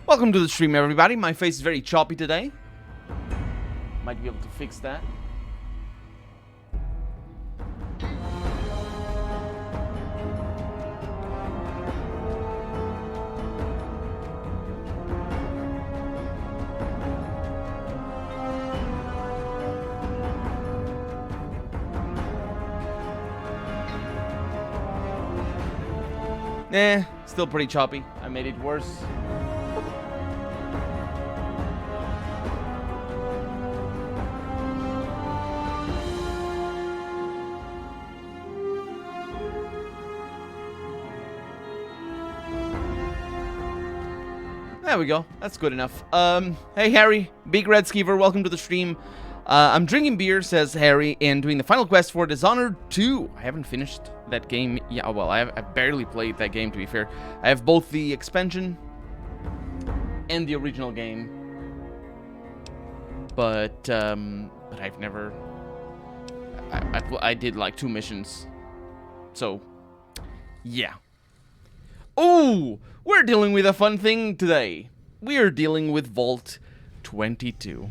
Welcome to the stream, everybody. My face is very choppy today. Might be able to fix that. Still pretty choppy. I made it worse. There we go. That's good enough. Hey Harry, Big Red Skeever, welcome to the stream. I'm drinking beer, says Harry, and doing the final quest for Dishonored 2. I haven't finished that game. Yeah, well, I've barely played that game, to be fair. I have both the expansion and the original game. But I've never... I did like 2 missions. So, yeah. Oh, we're dealing with a fun thing today. We're dealing with Vault 22.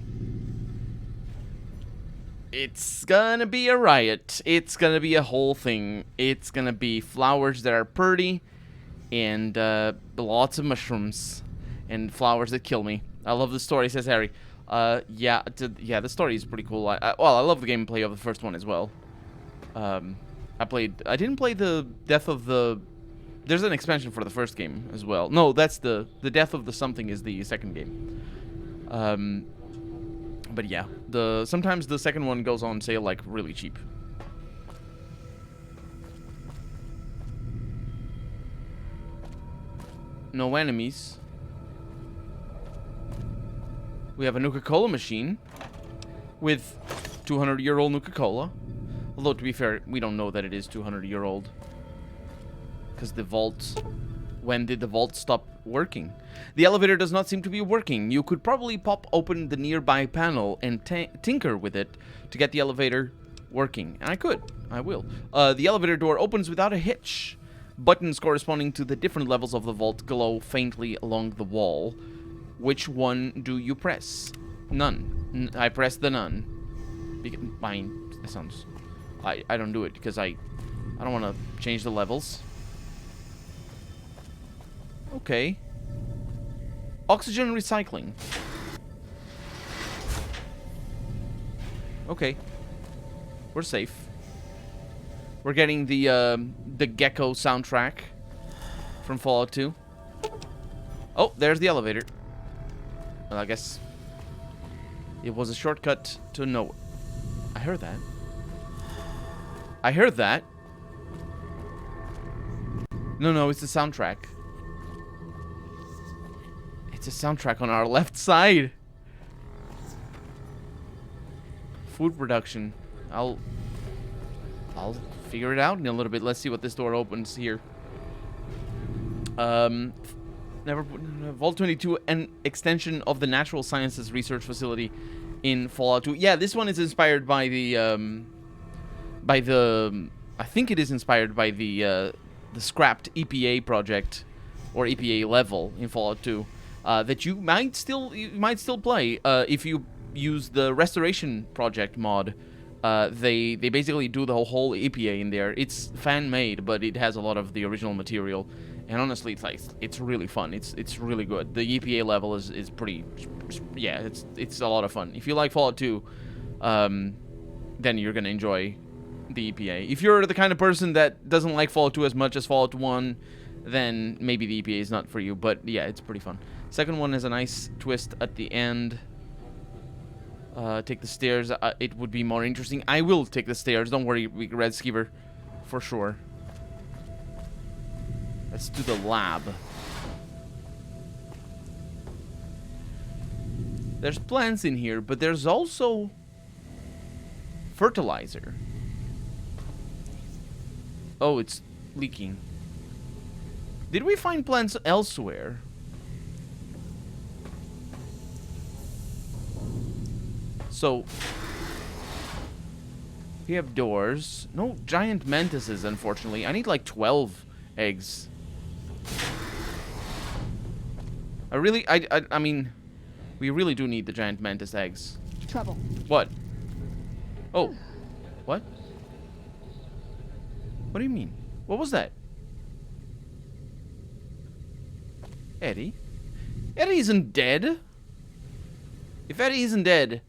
It's gonna be a riot. It's gonna be a whole thing. It's gonna be flowers that are pretty, and lots of mushrooms, and flowers that kill me. I love the story, says Harry. Yeah, the story is pretty cool. I love the gameplay of the first one as well. I didn't play the Death of the... There's an expansion for the first game as well. No, that's the Death of the Something is the second game. But yeah, sometimes the second one goes on sale like really cheap. No enemies. We have a Nuka-Cola machine with 200-year-old Nuka-Cola. Although, to be fair, we don't know that it is 200-year-old. Because the vault... When did the vault stop working? The elevator does not seem to be working. You could probably pop open the nearby panel and tinker with it to get the elevator working. And I could. I will. The elevator door opens without a hitch. Buttons corresponding to the different levels of the vault glow faintly along the wall. Which one do you press? None. I press the none. Mine. That sounds... I don't do it because I don't want to change the levels. Okay. Oxygen recycling. Okay. We're safe. We're getting the Gecko Soundtrack from Fallout 2. Oh, there's the elevator. Well, I guess it was a shortcut to nowhere. I heard that. I heard that. No, it's the soundtrack. It's a soundtrack on our left side. Food production. I'll figure it out in a little bit. Let's see what this door opens here. Vault 22, an extension of the Natural Sciences Research Facility in Fallout 2. Yeah, this one is inspired by the I think it is inspired by the scrapped EPA project or EPA level in Fallout 2. That you might still play if you use the Restoration Project mod. They basically do the whole EPA in there. It's fan made, but it has a lot of the original material, and honestly, it's really fun. It's really good. The EPA level is pretty, yeah. It's a lot of fun. If you like Fallout 2, then you're gonna enjoy the EPA. If you're the kind of person that doesn't like Fallout 2 as much as Fallout 1, then maybe the EPA is not for you. But yeah, it's pretty fun. Second one has a nice twist at the end. Take the stairs. It would be more interesting. I will take the stairs. Don't worry, Red Skeever. For sure. Let's do the lab. There's plants in here, but there's also fertilizer. Oh, it's leaking. Did we find plants elsewhere? So, we have doors. No giant mantises, unfortunately. I need like 12 eggs. I mean, we really do need the giant mantis eggs. Trouble. What? Oh. What? What do you mean? What was that? Eddie? Eddie isn't dead. If Eddie isn't dead,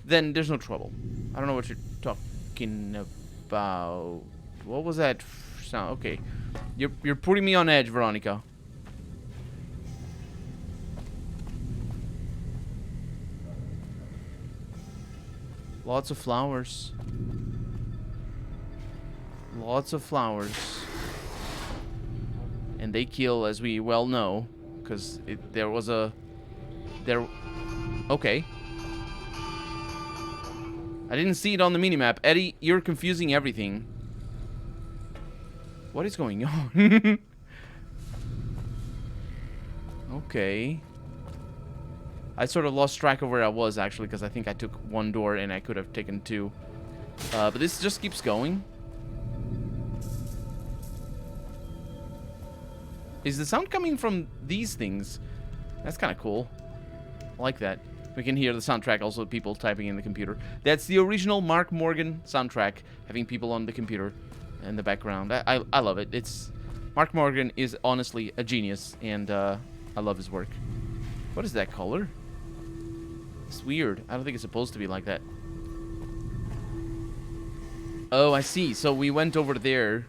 then there's no trouble. I don't know what you're talking about. What was that sound? Okay. You're putting me on edge, Veronica. Lots of flowers. Lots of flowers. And they kill, as we well know, because there was a... Okay. I didn't see it on the minimap. Eddie, you're confusing everything. What is going on? Okay. I sort of lost track of where I was, actually, because I think I took one door and I could have taken two. But this just keeps going. Is the sound coming from these things? That's kind of cool. I like that. We can hear the soundtrack, also people typing in the computer. That's the original Mark Morgan soundtrack, having people on the computer in the background. I love it. Mark Morgan is honestly a genius, and I love his work. What is that color? It's weird. I don't think it's supposed to be like that. Oh, I see. So we went over there.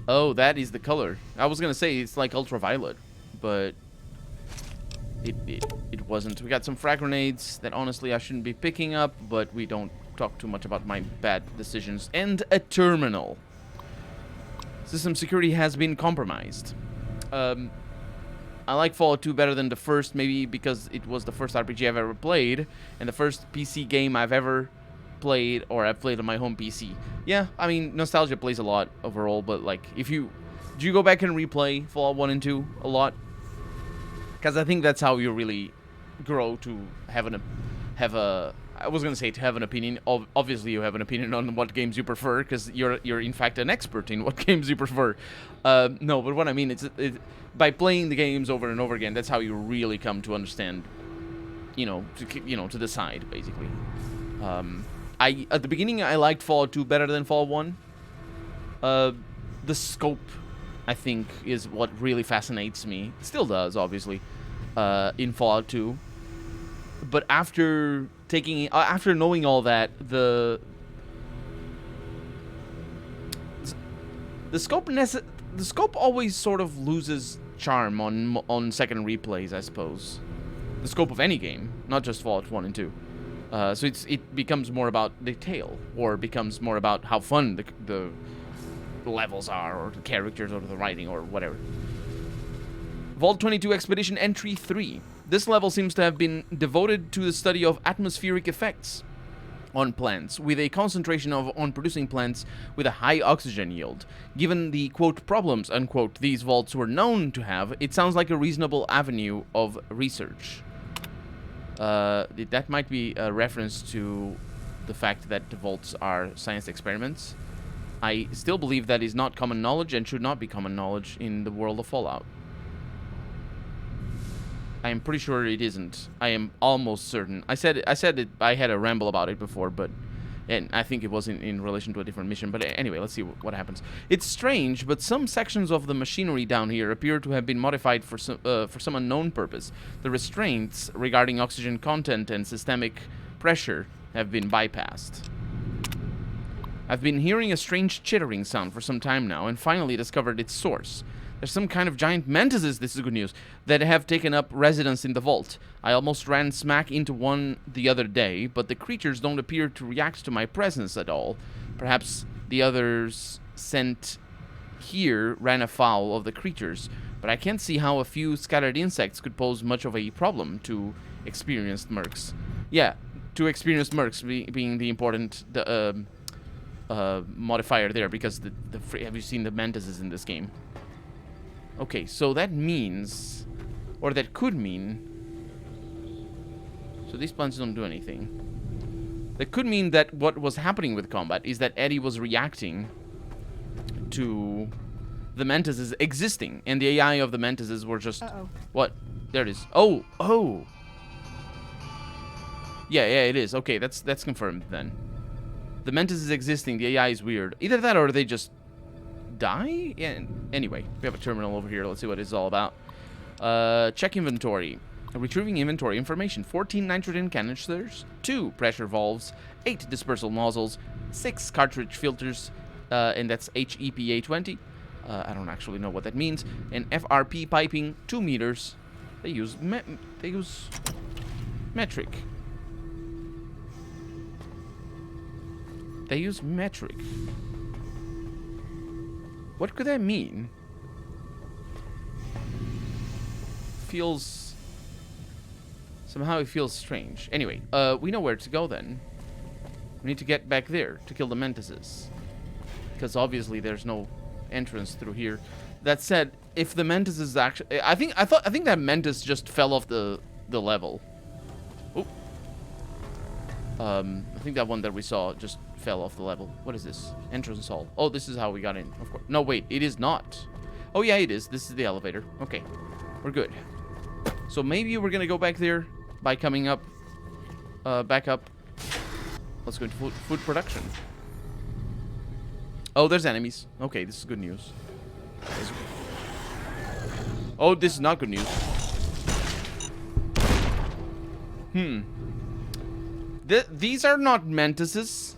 Oh, that is the color. I was gonna say it's like ultraviolet, but it wasn't. We got some frag grenades that honestly I shouldn't be picking up, but we don't talk too much about my bad decisions. And a terminal. System security has been compromised. I like Fallout 2 better than the first, maybe because it was the first RPG I've ever played, and the first PC game I've ever played, or I've played on my home PC. Yeah, I mean, nostalgia plays a lot overall, but like, do you go back and replay Fallout 1 and 2 a lot? Because I think that's how you really grow to I was gonna say to have an opinion. Obviously, you have an opinion on what games you prefer, because you're in fact an expert in what games you prefer. No, but what I mean is, by playing the games over and over again, that's how you really come to understand, to decide basically. At the beginning, I liked Fallout 2 better than Fallout 1. The scope, I think, is what really fascinates me. It still does, obviously, in Fallout 2. But after knowing all that, the scope always sort of loses charm on second replays, I suppose. The scope of any game, not just Fallout 1 and 2. So it becomes more about detail, or becomes more about how fun the levels are, or the characters, or the writing, or whatever. Vault 22 Expedition Entry 3. This level seems to have been devoted to the study of atmospheric effects on plants, with a concentration on producing plants with a high oxygen yield. Given the, quote, problems, unquote, these vaults were known to have, it sounds like a reasonable avenue of research. That might be a reference to the fact that the vaults are science experiments. I still believe that is not common knowledge and should not be common knowledge in the world of Fallout. I am pretty sure it isn't. I am almost certain. I said it. I had a ramble about it before, and I think it was in relation to a different mission. But anyway, let's see what happens. It's strange, but some sections of the machinery down here appear to have been modified for some unknown purpose. The restraints regarding oxygen content and systemic pressure have been bypassed. I've been hearing a strange chittering sound for some time now, and finally discovered its source. There's some kind of giant mantises, this is good news, that have taken up residence in the vault. I almost ran smack into one the other day, but the creatures don't appear to react to my presence at all. Perhaps the others sent here ran afoul of the creatures, but I can't see how a few scattered insects could pose much of a problem to experienced mercs. Yeah, to experienced mercs being the important modifier there, because have you seen the mantises in this game? Okay, so that means, or that could mean, so these plants don't do anything. That could mean that what was happening with combat is that Eddie was reacting to the mantises existing, and the AI of the mantises were just... Uh-oh. What? There it is. Oh! Oh! Yeah, it is. Okay, that's confirmed then. The mantis is existing, the AI is weird. Either that or they just die? Yeah, anyway, we have a terminal over here. Let's see what it's all about. Check inventory. Retrieving inventory information. 14 nitrogen canisters, 2 pressure valves, 8 dispersal nozzles, 6 cartridge filters, and that's HEPA 20. I don't actually know what that means. And FRP piping, 2 meters. They use metric. They use metric. What could that mean? Somehow it feels strange. Anyway, we know where to go then. We need to get back there to kill the mantises. Because obviously there's no entrance through here. That said, if the mantis is actually... I think that mantis just fell off the level. Oh. I think that one that we saw just fell off the level. What is this? Entrance hall. Oh, this is how we got in. Of course. No, wait. It is not. Oh, yeah, it is. This is the elevator. Okay. We're good. So maybe we're going to go back there by coming up. Back up. Let's go into food production. Oh, there's enemies. Okay, this is good news. Oh, this is not good news. These are not mantises.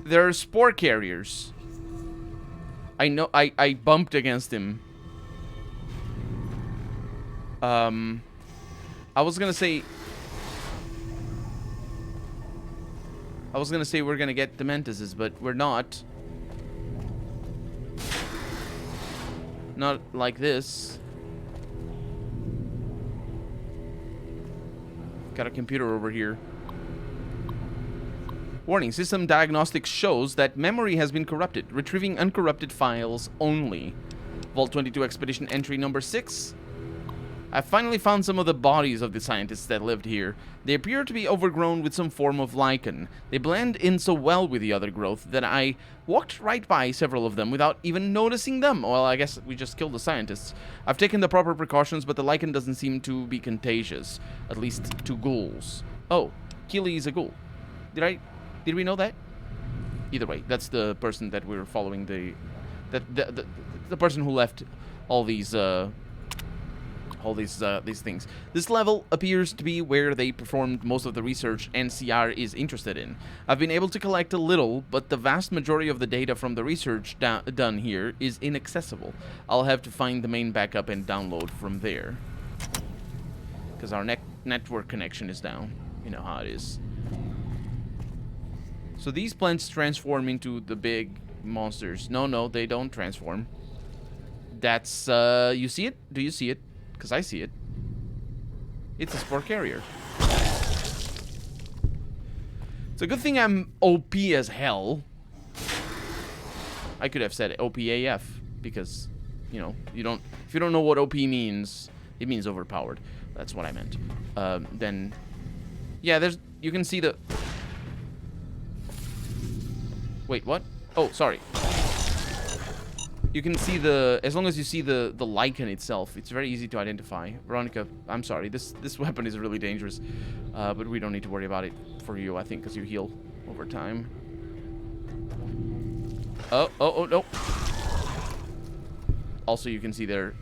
They're spore carriers. I know. I bumped against him. I was gonna say we're gonna get the mantises, but we're not. Not like this. Got a computer over here. Warning, system diagnostics shows that memory has been corrupted. Retrieving uncorrupted files only. Vault 22 Expedition entry number 6. I finally found some of the bodies of the scientists that lived here. They appear to be overgrown with some form of lichen. They blend in so well with the other growth that I walked right by several of them without even noticing them. Well, I guess we just killed the scientists. I've taken the proper precautions, but the lichen doesn't seem to be contagious. At least to ghouls. Oh, Keely is a ghoul. Did we know that? Either way, that's the person that we're following. The person who left all these things. This level appears to be where they performed most of the research NCR is interested in. I've been able to collect a little, but the vast majority of the data from the research done here is inaccessible. I'll have to find the main backup and download from there. Because our network connection is down. You know how it is. So these plants transform into the big monsters. No, they don't transform. That's, you see it? Do you see it? Because I see it. It's a spore carrier. It's a good thing I'm OP as hell. I could have said OPAF because, you know, if you don't know what OP means, it means overpowered. That's what I meant. Then, yeah, you can see the... Wait, what? Oh, sorry. You can see as long as you see the lichen itself, it's very easy to identify. Veronica, I'm sorry, this weapon is really dangerous, but we don't need to worry about it for you, I think, because you heal over time. Oh, no. Also, you can see there...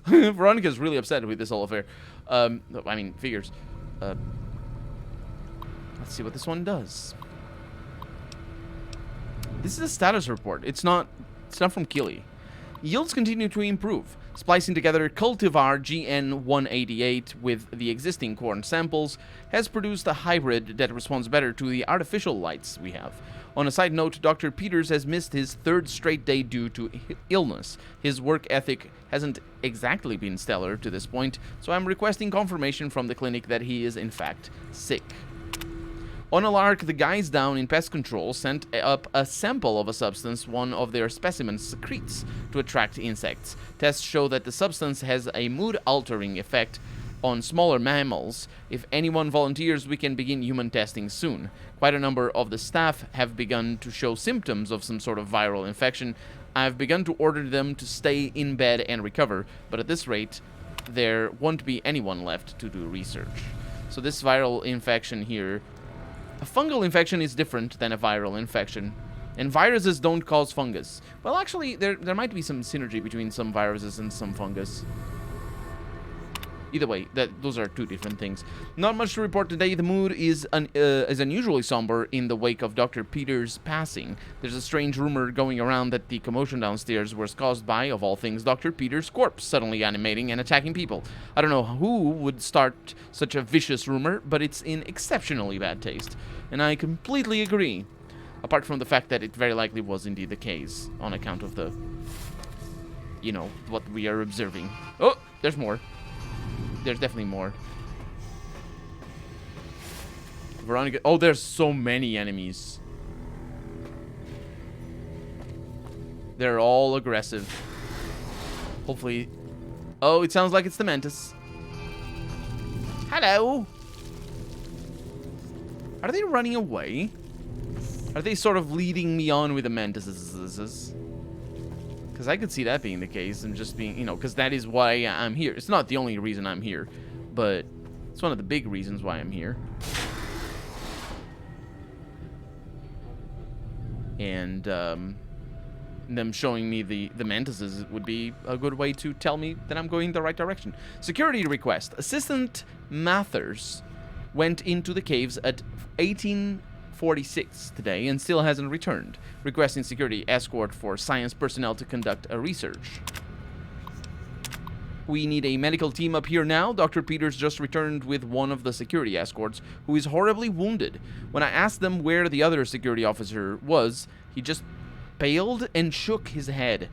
Veronica's really upset with this whole affair. I mean, figures. Let's see what this one does. This is a status report. It's not from Keely. Yields continue to improve. Splicing together cultivar GN188 with the existing corn samples has produced a hybrid that responds better to the artificial lights we have. On a side note, Dr. Peters has missed his 3rd straight day due to illness. His work ethic hasn't exactly been stellar to this point, so I'm requesting confirmation from the clinic that he is in fact sick. On a lark, the guys down in pest control sent up a sample of a substance one of their specimens secretes to attract insects. Tests show that the substance has a mood-altering effect on smaller mammals. If anyone volunteers, we can begin human testing soon. Quite a number of the staff have begun to show symptoms of some sort of viral infection. I've begun to order them to stay in bed and recover, but at this rate, there won't be anyone left to do research. So this viral infection here, a fungal infection is different than a viral infection. And viruses don't cause fungus. Well, actually, there might be some synergy between some viruses and some fungus. Either way, those are two different things. Not much to report today. The mood is unusually somber in the wake of Dr. Peters' passing. There's a strange rumor going around that the commotion downstairs was caused by, of all things, Dr. Peters' corpse suddenly animating and attacking people. I don't know who would start such a vicious rumor, but it's in exceptionally bad taste. And I completely agree. Apart from the fact that it very likely was indeed the case, on account of the, you know, what we are observing. Oh, there's more. There's definitely more. Veronica. Oh, there's so many enemies. They're all aggressive. Hopefully. Oh, it sounds like it's the Mantis. Hello. Are they running away? Are they sort of leading me on with the Mantises? Because I could see that being the case and just being, you know, because that is why I'm here. It's not the only reason I'm here, but it's one of the big reasons why I'm here. And them showing me the Mantises would be a good way to tell me that I'm going the right direction. Security request. Assistant Mathers went into the caves at 1846 today and still hasn't returned, requesting security escort for science personnel to conduct a research. We need a medical team up here now. Dr. Peters just returned with one of the security escorts, who is horribly wounded. When I asked them where the other security officer was, he just paled and shook his head.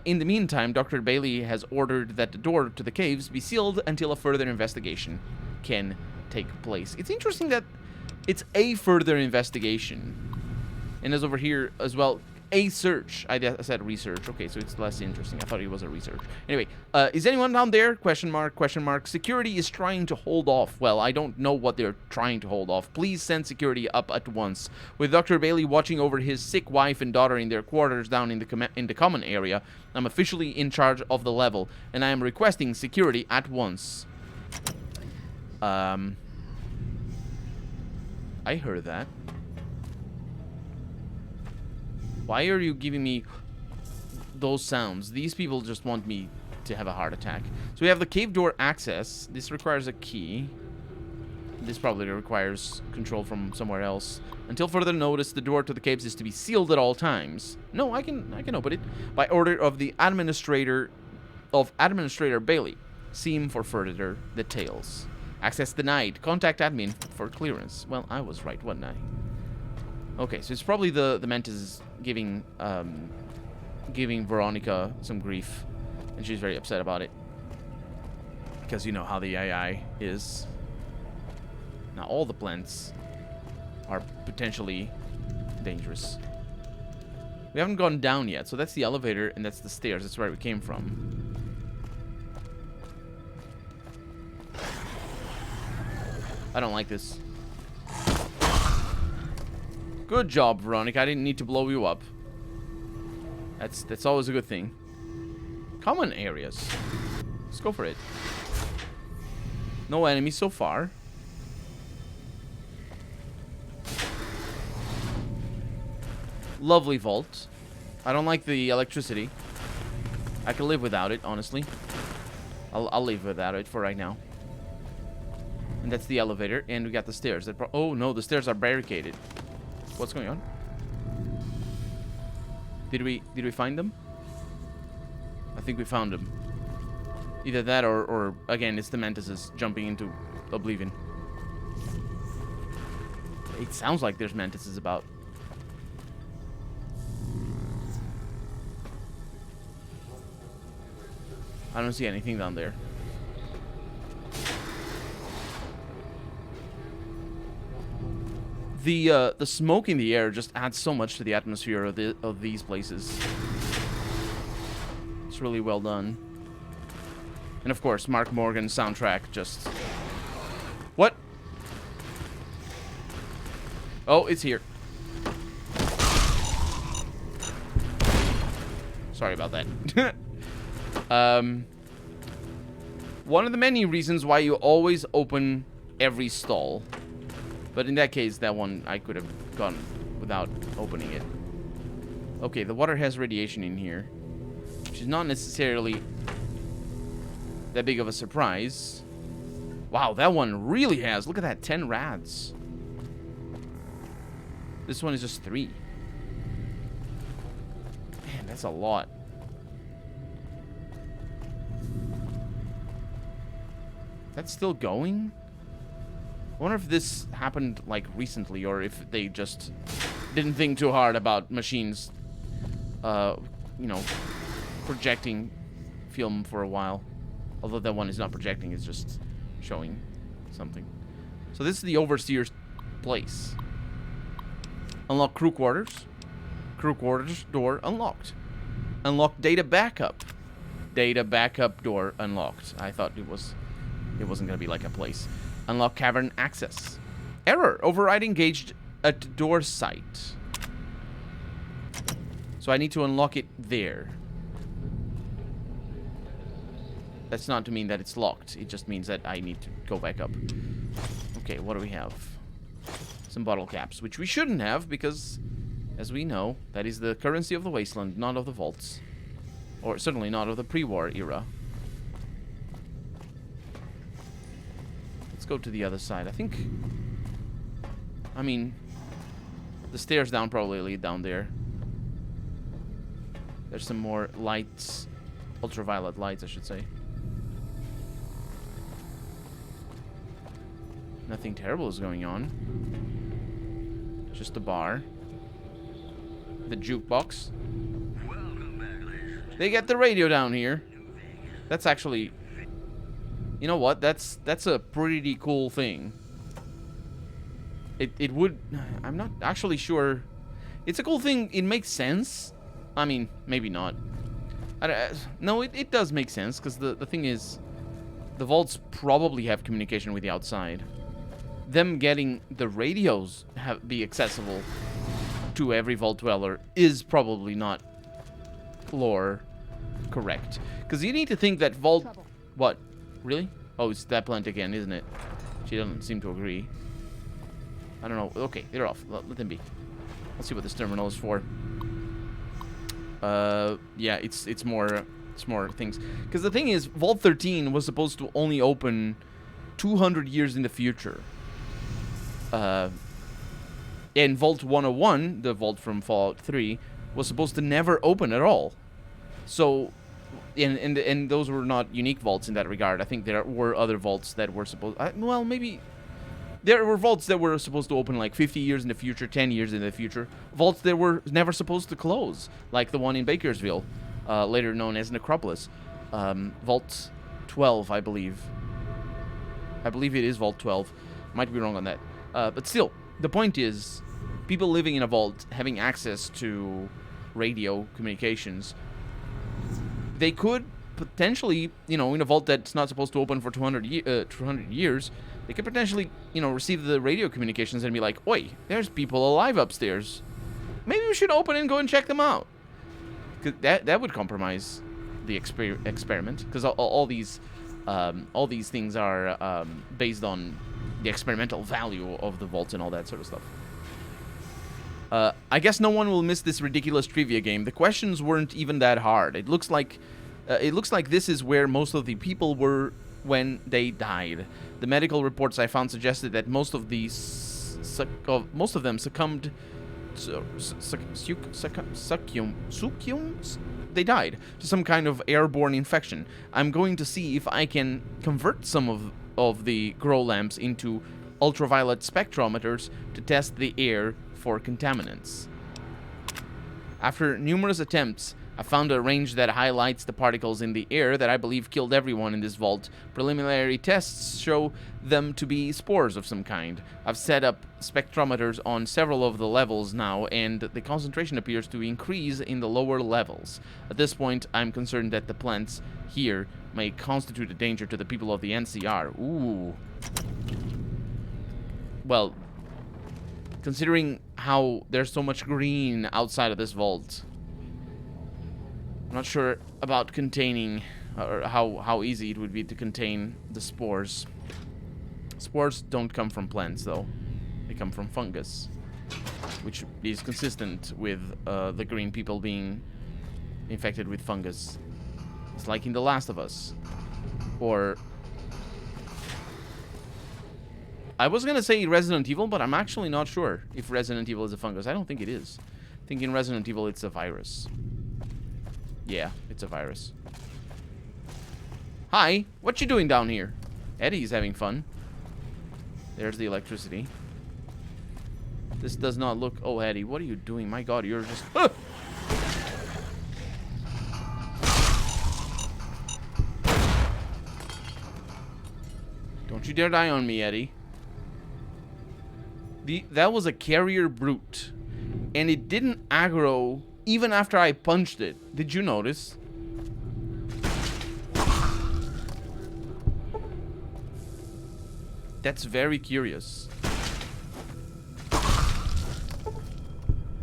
In the meantime, Dr. Bailey has ordered that the door to the caves be sealed until a further investigation can take place. It's interesting that it's a further investigation. And as over here as well, a search. I said research. Okay, so it's less interesting. I thought it was a research. Anyway, is anyone down there? Question mark, question mark. Security is trying to hold off. Well, I don't know what they're trying to hold off. Please send security up at once. With Dr. Bailey watching over his sick wife and daughter in their quarters down in the common area, I'm officially in charge of the level, and I am requesting security at once. I heard that. Why are you giving me those sounds? These people just want me to have a heart attack. So we have the cave door access. This requires a key. This probably requires control from somewhere else. Until further notice, the door to the caves is to be sealed at all times. No, I can open it by order of the Administrator Bailey. See him for further details. Access denied. Contact admin for clearance. Well, I was right, wasn't I? Okay, so it's probably the Mantis giving Veronica some grief, and she's very upset about it. Because you know how the AI is. Now all the plants are potentially dangerous. We haven't gone down yet, so that's the elevator and that's the stairs. That's where we came from. I don't like this. Good job, Veronica. I didn't need to blow you up. That's always a good thing. Common areas. Let's go for it. No enemies so far. Lovely vault. I don't like the electricity. I can live without it, honestly. I'll live without it for right now. And that's the elevator, and we got the stairs. Oh no, the stairs are barricaded. What's going on? Did we find them? I think we found them. Either that or again, it's the Mantises jumping into oblivion. It sounds like there's Mantises about. I don't see anything down there. The smoke in the air just adds so much to the atmosphere of these places. It's really well done. And of course, Mark Morgan's soundtrack just... What? Oh, it's here. Sorry about that. One of the many reasons why you always open every stall. But in that case, that one I could have gone without opening it. Okay, the water has radiation in here, which is not necessarily that big of a surprise. Wow, that one really has. Look at that, 10 rads. This one is just 3. Man, that's a lot. That's still going? I wonder if this happened, like, recently, or if they just didn't think too hard about machines, you know, projecting film for a while. Although that one is not projecting, it's just showing something. So this is the Overseer's place. Unlock crew quarters. Crew quarters door unlocked. Unlock data backup. Data backup door unlocked. I thought it wasn't gonna be like a place. Unlock cavern access. Error. Override engaged at door site. So I need to unlock it there. That's not to mean that it's locked. It just means that I need to go back up. Okay, what do we have? Some bottle caps, which we shouldn't have because, as we know, that is the currency of the wasteland, not of the vaults. Or certainly not of the pre-war era. Let's go to the other side. I mean, the stairs down probably lead down there. There's some more lights. Ultraviolet lights, I should say. Nothing terrible is going on. Just a bar. The jukebox. They get the radio down here. That's actually... You know what? That's a pretty cool thing. It would... I'm not actually sure. It's a cool thing. It makes sense. I mean, maybe not. No, it does make sense, because the thing is, the vaults probably have communication with the outside. Them getting the radios be accessible to every vault dweller is probably not lore correct. Because you need to think that vault... Trouble. What? Really? Oh, it's that plant again, isn't it? She doesn't seem to agree. I don't know. Okay, they're off. Let them be. Let's see what this terminal is for. Yeah, it's more things. Because the thing is, Vault 13 was supposed to only open 200 years in the future. And Vault 101, the vault from Fallout 3, was supposed to never open at all. So, and those were not unique vaults in that regard. I think there were other vaults that were supposed... well, maybe... There were vaults that were supposed to open like 50 years in the future, 10 years in the future. Vaults that were never supposed to close, like the one in Bakersville, later known as Necropolis. Vault 12, I believe. I believe it is Vault 12. Might be wrong on that. But still, the point is, people living in a vault, having access to radio communications, they could potentially, you know, in a vault that's not supposed to open for 200 years, they could potentially, you know, receive the radio communications and be like, oi, there's people alive upstairs. Maybe we should open and go and check them out. 'Cause that would compromise the experiment, because all these things are based on the experimental value of the vaults and all that sort of stuff. I guess no one will miss this ridiculous trivia game. The questions weren't even that hard. It looks like this is where most of the people were when they died. The medical reports I found suggested that most of them succumbed. They died to some kind of airborne infection. I'm going to see if I can convert some of the grow lamps into ultraviolet spectrometers to test the air for contaminants. After numerous attempts, I found a range that highlights the particles in the air that I believe killed everyone in this vault. Preliminary tests show them to be spores of some kind. I've set up spectrometers on several of the levels now, and the concentration appears to increase in the lower levels. At this point, I'm concerned that the plants here may constitute a danger to the people of the NCR. Ooh. Well, considering how there's so much green outside of this vault, I'm not sure about containing, or how easy it would be to contain the spores. Spores don't come from plants, though. They come from fungus, which is consistent with the green people being infected with fungus. It's like in The Last of Us. Or... I was gonna say Resident Evil, but I'm actually not sure if Resident Evil is a fungus. I don't think it is. I think in Resident Evil it's a virus. Yeah, it's a virus. Hi, what you doing down here? Eddie's having fun. There's the electricity. This does not look... Oh, Eddie, what are you doing? My God, you're just... Ah! Don't you dare die on me, Eddie. That was a carrier brute. And it didn't aggro even after I punched it. Did you notice? That's very curious.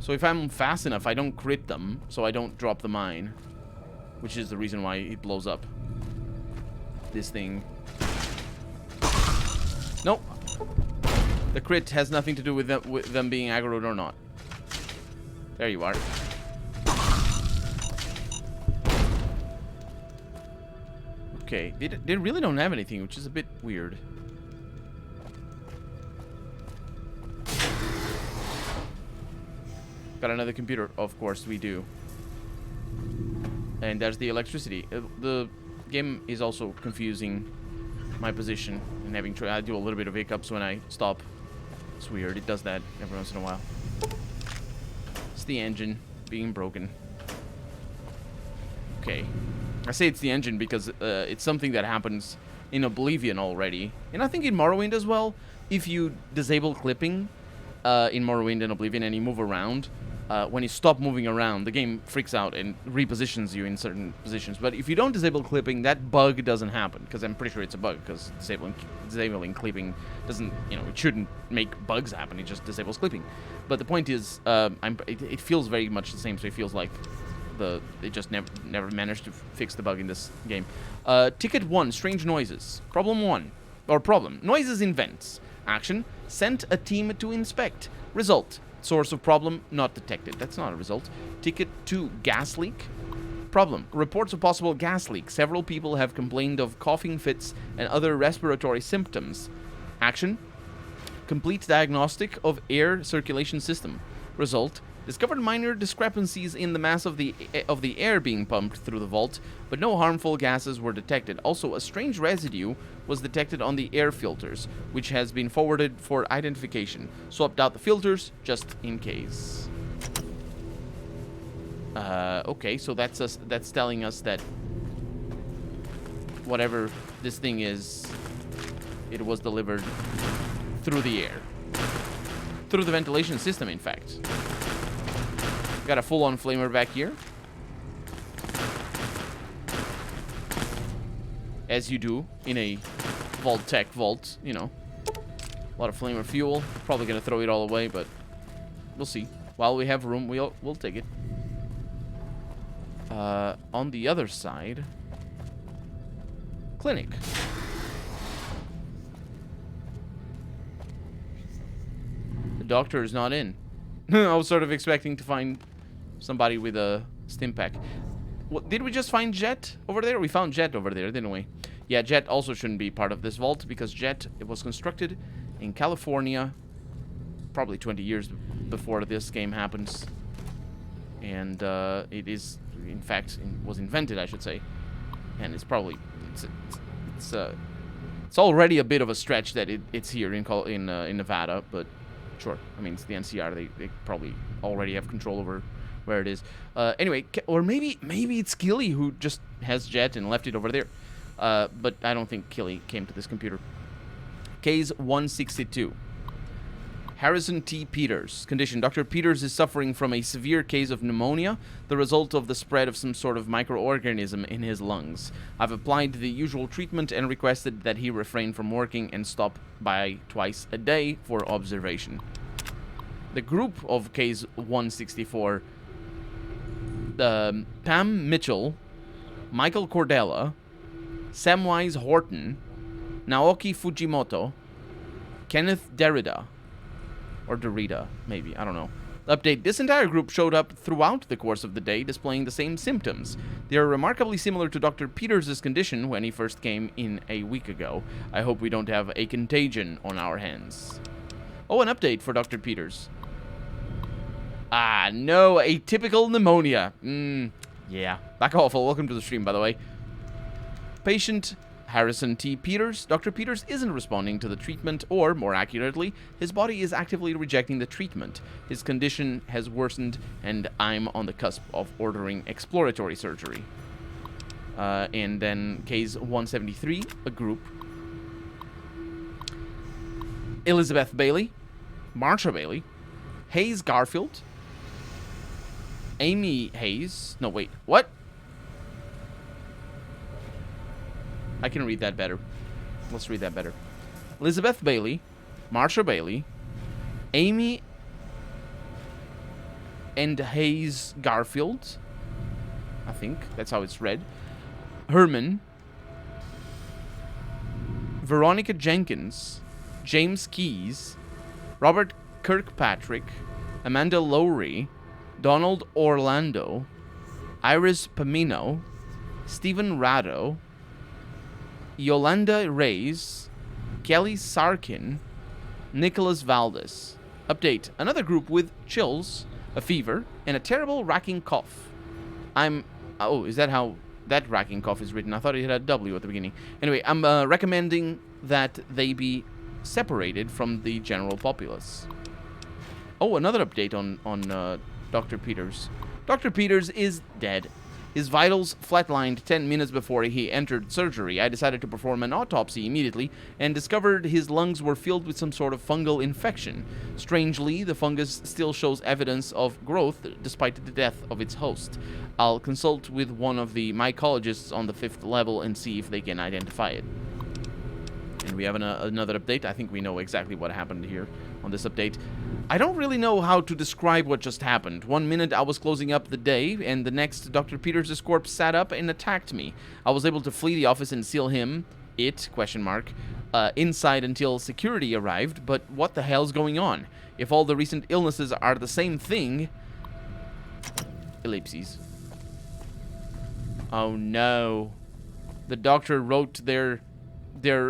So if I'm fast enough, I don't crit them, so I don't drop the mine. Which is the reason why it blows up. This thing. Nope. The crit has nothing to do with them being aggroed or not. There you are. Okay, they really don't have anything, which is a bit weird. Got another computer, of course we do. And there's the electricity. The game is also confusing my position and having I do a little bit of hiccups when I stop. It's weird, it does that every once in a while. It's the engine being broken. Okay. I say it's the engine because it's something that happens in Oblivion already. And I think in Morrowind as well. If you disable clipping in Morrowind and Oblivion and you move around, when you stop moving around, the game freaks out and repositions you in certain positions. But if you don't disable clipping, that bug doesn't happen. Because I'm pretty sure it's a bug. Because disabling clipping doesn't, it shouldn't make bugs happen. It just disables clipping. But the point is, it feels very much the same. So it feels like they just never managed to fix the bug in this game. Ticket 1, strange noises. Problem 1, or problem, noises in vents. Action, sent a team to inspect. Result, source of problem not detected. That's not a result. Ticket 2, gas leak. Problem, reports of possible gas leak. Several people have complained of coughing fits and other respiratory symptoms. Action, complete diagnostic of air circulation system. Result, discovered minor discrepancies in the mass of the air being pumped through the vault, but no harmful gases were detected. Also, a strange residue was detected on the air filters, which has been forwarded for identification. Swapped out the filters just in case. Okay, so that's telling us that whatever this thing is, it was delivered through the air. Through the ventilation system, in fact. Got a full-on flamer back here. As you do in a Vault-Tec vault, A lot of flamer fuel. Probably gonna throw it all away, but we'll see. While we have room, we'll take it. On the other side, clinic. The doctor is not in. I was sort of expecting to find somebody with a stim pack. What, did we just find Jet over there? We found Jet over there, didn't we? Yeah, Jet also shouldn't be part of this vault because Jet, it was constructed in California probably 20 years before this game happens. And it is, in fact, was invented, I should say. And it's probably, it's already a bit of a stretch that it's here in Nevada, but sure. I mean, it's the NCR. They probably already have control over where it is. Anyway, or maybe it's Killy who just has Jet and left it over there. But I don't think Killy came to this computer. Case 162. Harrison T. Peters. Condition: Dr. Peters is suffering from a severe case of pneumonia, the result of the spread of some sort of microorganism in his lungs. I've applied the usual treatment and requested that he refrain from working and stop by twice a day for observation. The group of case 164: Pam Mitchell, Michael Cordella, Samwise Horton, Naoki Fujimoto, Kenneth Derrida, or Derrida, maybe, I don't know. Update: this entire group showed up throughout the course of the day, displaying the same symptoms. They are remarkably similar to Dr. Peters' condition when he first came in a week ago. I hope we don't have a contagion on our hands. Oh, an update for Dr. Peters. Ah, no, atypical pneumonia. Yeah. Back awful. Welcome to the stream, by the way. Patient Harrison T. Peters. Dr. Peters isn't responding to the treatment, or, more accurately, his body is actively rejecting the treatment. His condition has worsened, and I'm on the cusp of ordering exploratory surgery. And then case 173, a group. Elizabeth Bailey, Marsha Bailey, Hayes Garfield, Amy Hayes. No, wait, what? I can read that better. Let's read that better. Elizabeth Bailey, Marsha Bailey, Amy and Hayes Garfield. I think that's how it's read. Herman, Veronica Jenkins, James Keyes, Robert Kirkpatrick, Amanda Lowry, Donald Orlando, Iris Pamino, Stephen Rado, Yolanda Reyes, Kelly Sarkin, Nicholas Valdez. Update: another group with chills, a fever, and a terrible racking cough. Oh, is that how that racking cough is written? I thought it had a W at the beginning. Anyway, I'm recommending that they be separated from the general populace. Oh, another update on Dr. Peters. Dr. Peters is dead. His vitals flatlined 10 minutes before he entered surgery. I decided to perform an autopsy immediately and discovered his lungs were filled with some sort of fungal infection. Strangely, the fungus still shows evidence of growth despite the death of its host. I'll consult with one of the mycologists on the 5th level and see if they can identify it. And we have another update. I think we know exactly what happened here on this update. I don't really know how to describe what just happened. 1 minute I was closing up the day, and the next Dr. Peters' corpse sat up and attacked me. I was able to flee the office and seal him, inside until security arrived, but what the hell's going on? If all the recent illnesses are the same thing... Ellipses. Oh no. The doctor wrote their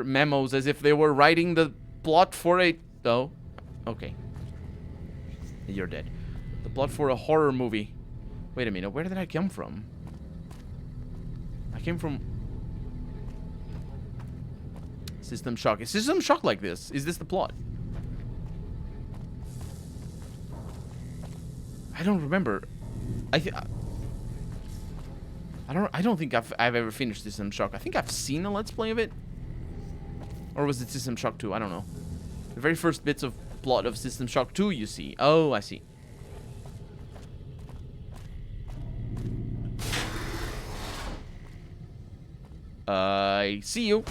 memos as if they were writing the plot for a... Oh, okay. You're dead. The plot for a horror movie. Wait a minute, where did I come from? I came from... System Shock. Is System Shock like this? Is this the plot? I don't remember. I don't think I've ever finished System Shock. I think I've seen a Let's Play of it. Or was it System Shock 2? I don't know. The very first bits of plot of System Shock 2, you see. Oh, I see. I see you.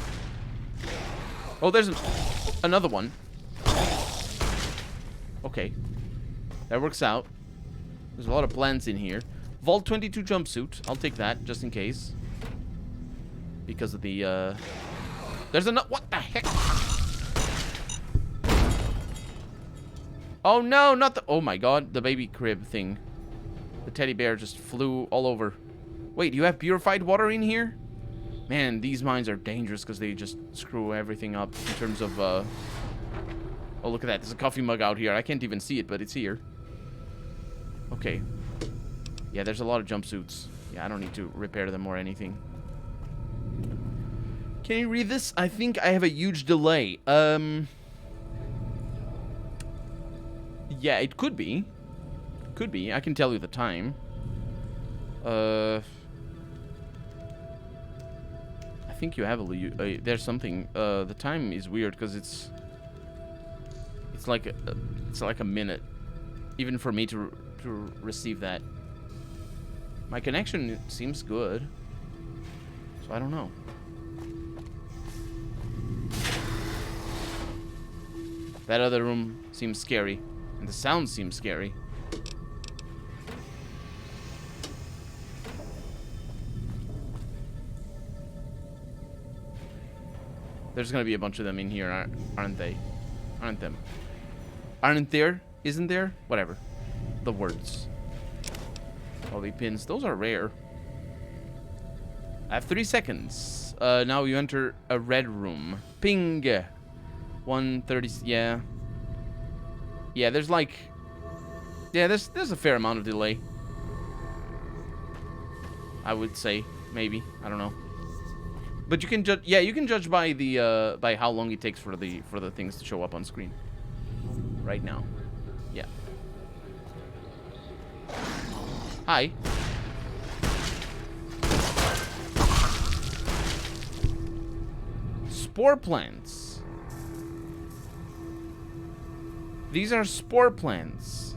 Oh, there's another one. Okay. That works out. There's a lot of plants in here. Vault 22 jumpsuit. I'll take that, just in case. Because of the, There's another... What the heck? Oh, no, not the... Oh, my God. The baby crib thing. The teddy bear just flew all over. Wait, you have purified water in here? Man, these mines are dangerous because they just screw everything up in terms of, Oh, look at that. There's a coffee mug out here. I can't even see it, but it's here. Okay. Yeah, there's a lot of jumpsuits. Yeah, I don't need to repair them or anything. Can you read this? I think I have a huge delay. Yeah, it could be. Could be. I can tell you the time. I think you have there's something. The time is weird because it's like a minute, even for me to receive that. My connection seems good, so I don't know. That other room seems scary, and the sound seems scary. There's gonna be a bunch of them in here, aren't they? Aren't them? Aren't there? Isn't there? Whatever. The words. Holy pins. Those are rare. I have 3 seconds. Now you enter a red room. Ping. 130. Yeah. Yeah, there's like... Yeah, there's a fair amount of delay. I would say. Maybe. I don't know. But you can judge... Yeah, you can judge by the by how long it takes for the things to show up on screen. Right now. Yeah. Hi. Spore Plants. These are Spore Plants.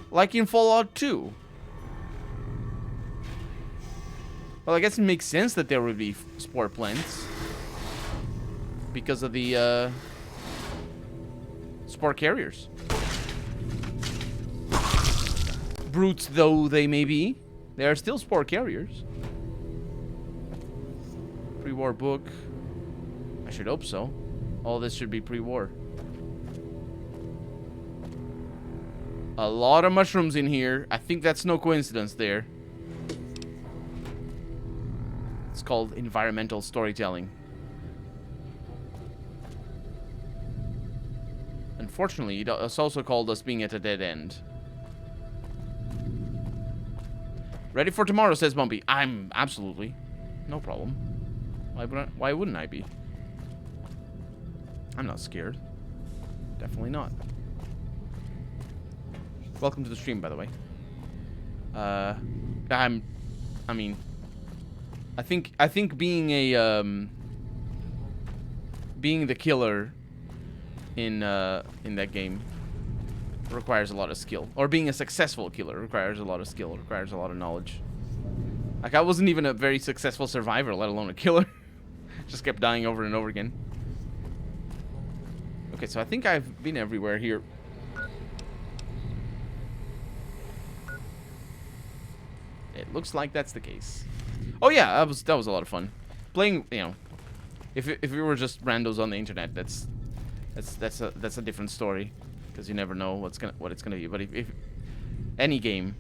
Like in Fallout 2. Well, I guess it makes sense that there would be Spore Plants. Because of the, Spore Carriers. Brutes though they may be, they are still Spore Carriers. Pre-war book. I should hope so. All this should be pre-war. A lot of mushrooms in here. I think that's no coincidence there. It's called environmental storytelling. Unfortunately, it's also called us being at a dead end. Ready for tomorrow, says Bumpy. I'm absolutely. No problem. Why wouldn't I be? I'm not scared. Definitely not. Welcome to the stream, by the way. I think being a being the killer in that game requires a lot of skill, or being a successful killer requires a lot of skill, requires a lot of knowledge. Like, I wasn't even a very successful survivor, let alone a killer. Just kept dying over and over again. Okay, so I think I've been everywhere here. It looks like that's the case. Oh yeah, that was a lot of fun. Playing, you know, if we were just randos on the internet, that's a different story, because you never know what it's gonna be. But if any game,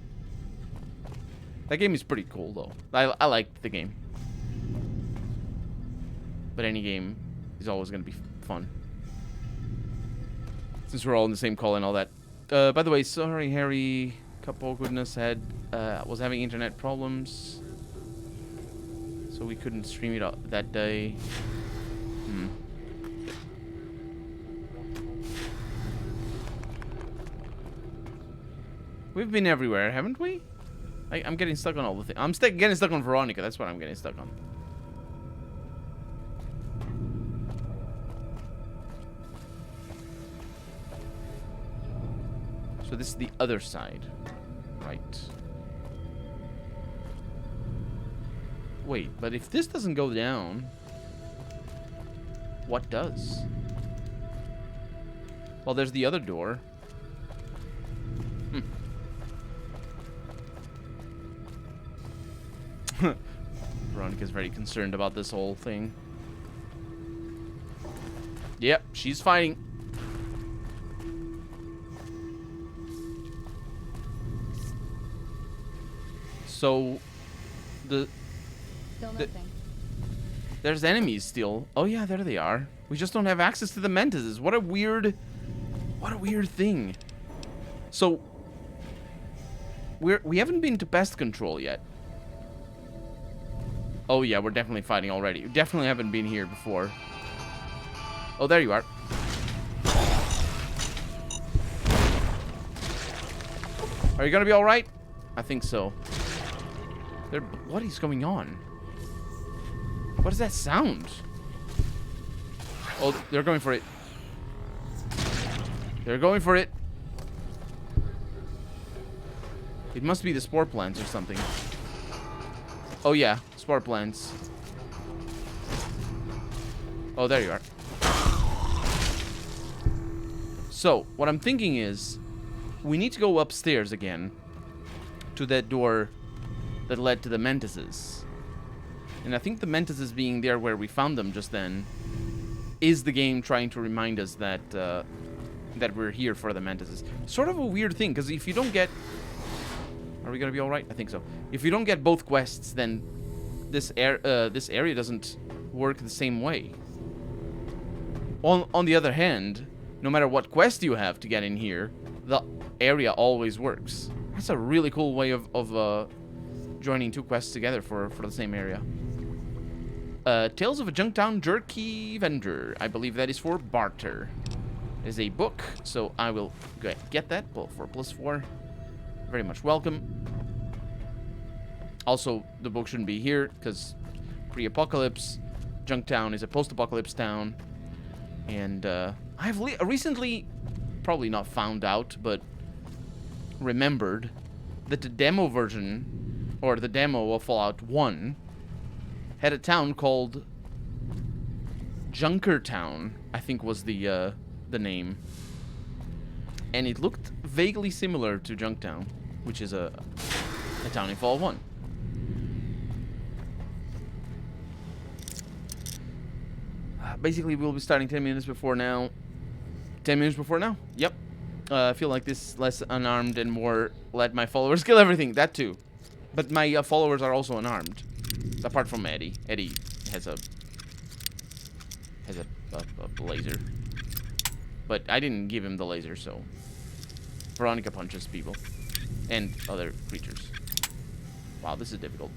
that game is pretty cool though. I like the game, but any game is always gonna be fun. Since we're all in the same call and all that. By the way, sorry, Harry. Couple goodness was having internet problems, so we couldn't stream it that day. We've been everywhere, haven't we? I'm getting stuck on all the things. I'm getting stuck on Veronica. That's what I'm getting stuck on. So this is the other side. Right. Wait, but if this doesn't go down, what does? Well, there's the other door. Veronica's very concerned about this whole thing. Yep, she's fighting. So, still nothing. There's enemies still. Oh yeah, there they are. We just don't have access to the mantises. What a weird thing. So, we haven't been to pest control yet. Oh yeah, we're definitely fighting already. We definitely haven't been here before. Oh, there you are. Are you gonna be alright? I think so. What is going on? What is that sound? Oh, they're going for it. They're going for it. It must be the Spore Plants or something. Oh yeah, Spore Plants. Oh, there you are. So, what I'm thinking is, we need to go upstairs again to that door that led to the Mantises. And I think the Mantises being there where we found them just then is the game trying to remind us that that we're here for the Mantises. Sort of a weird thing, because if you don't get... Are we gonna be alright? I think so. If you don't get both quests, then this area doesn't work the same way. On the other hand, no matter what quest you have to get in here, the area always works. That's a really cool way of joining two quests together for the same area. Tales of a Junktown Jerky Vendor. I believe that is for barter. It is a book, so I will get that for +4. Very much welcome. Also, the book shouldn't be here, because pre-apocalypse, Junktown is a post-apocalypse town. And I've recently, probably not found out, but remembered that the demo version, or the demo of Fallout 1, had a town called Junkertown, I think was the name. And it looked vaguely similar to Junktown, which is a town in Fallout 1. Basically, we'll be starting 10 minutes before now. 10 minutes before now? Yep. I feel like this is less unarmed and more let my followers kill everything. That too. But my followers are also unarmed. Apart from Eddie. Eddie has a laser. But I didn't give him the laser, so... Veronica punches people. And other creatures. Wow, this is difficult.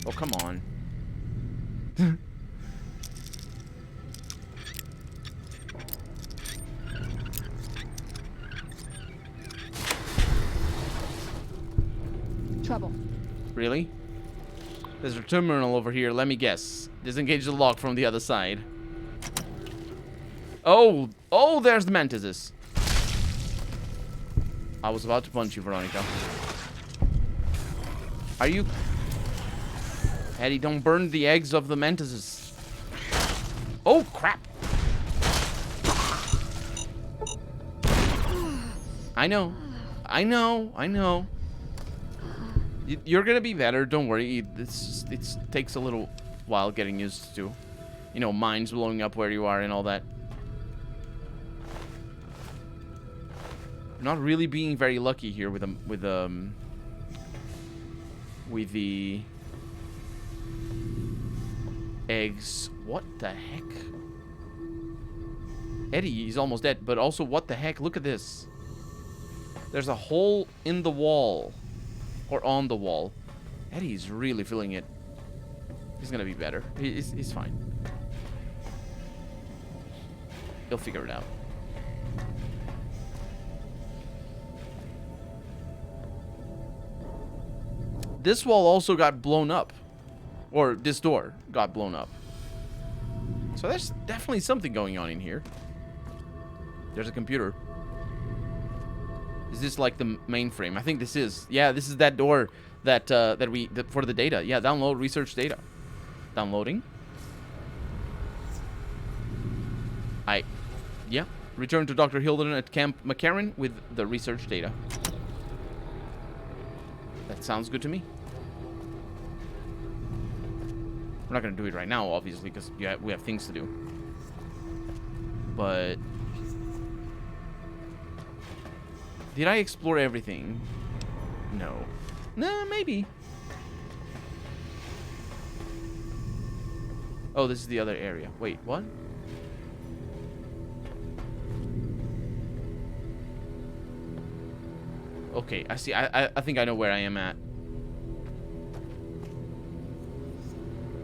Oh, come on. Trouble. Really? There's a terminal over here. Let me guess. Disengage the lock from the other side. Oh! Oh, there's the Mantises. I was about to punch you, Veronica. Are you... Eddie, don't burn the eggs of the Mantises. Oh, crap! I know. I know. I know. You're gonna be better. Don't worry. It takes a little while getting used to, you know, mines blowing up where you are and all that. Not really being very lucky here with the eggs. What the heck? Eddie is almost dead, but also what the heck? Look at this. There's a hole in the wall. Or on the wall. Eddie's really feeling it. He's gonna be better. He's fine. He'll figure it out. This wall also got blown up. Or this door got blown up. So there's definitely something going on in here. There's a computer. Is this like the mainframe? I think this is. Yeah, this is that door that for the data. Yeah, download research data. Downloading. Yeah. Return to Dr. Hilden at Camp McCarran with the research data. That sounds good to me. We're not gonna do it right now, obviously, because we have things to do. But did I explore everything? No. Nah, maybe. Oh, this is the other area. Wait, what? Okay, I see. I think I know where I am at.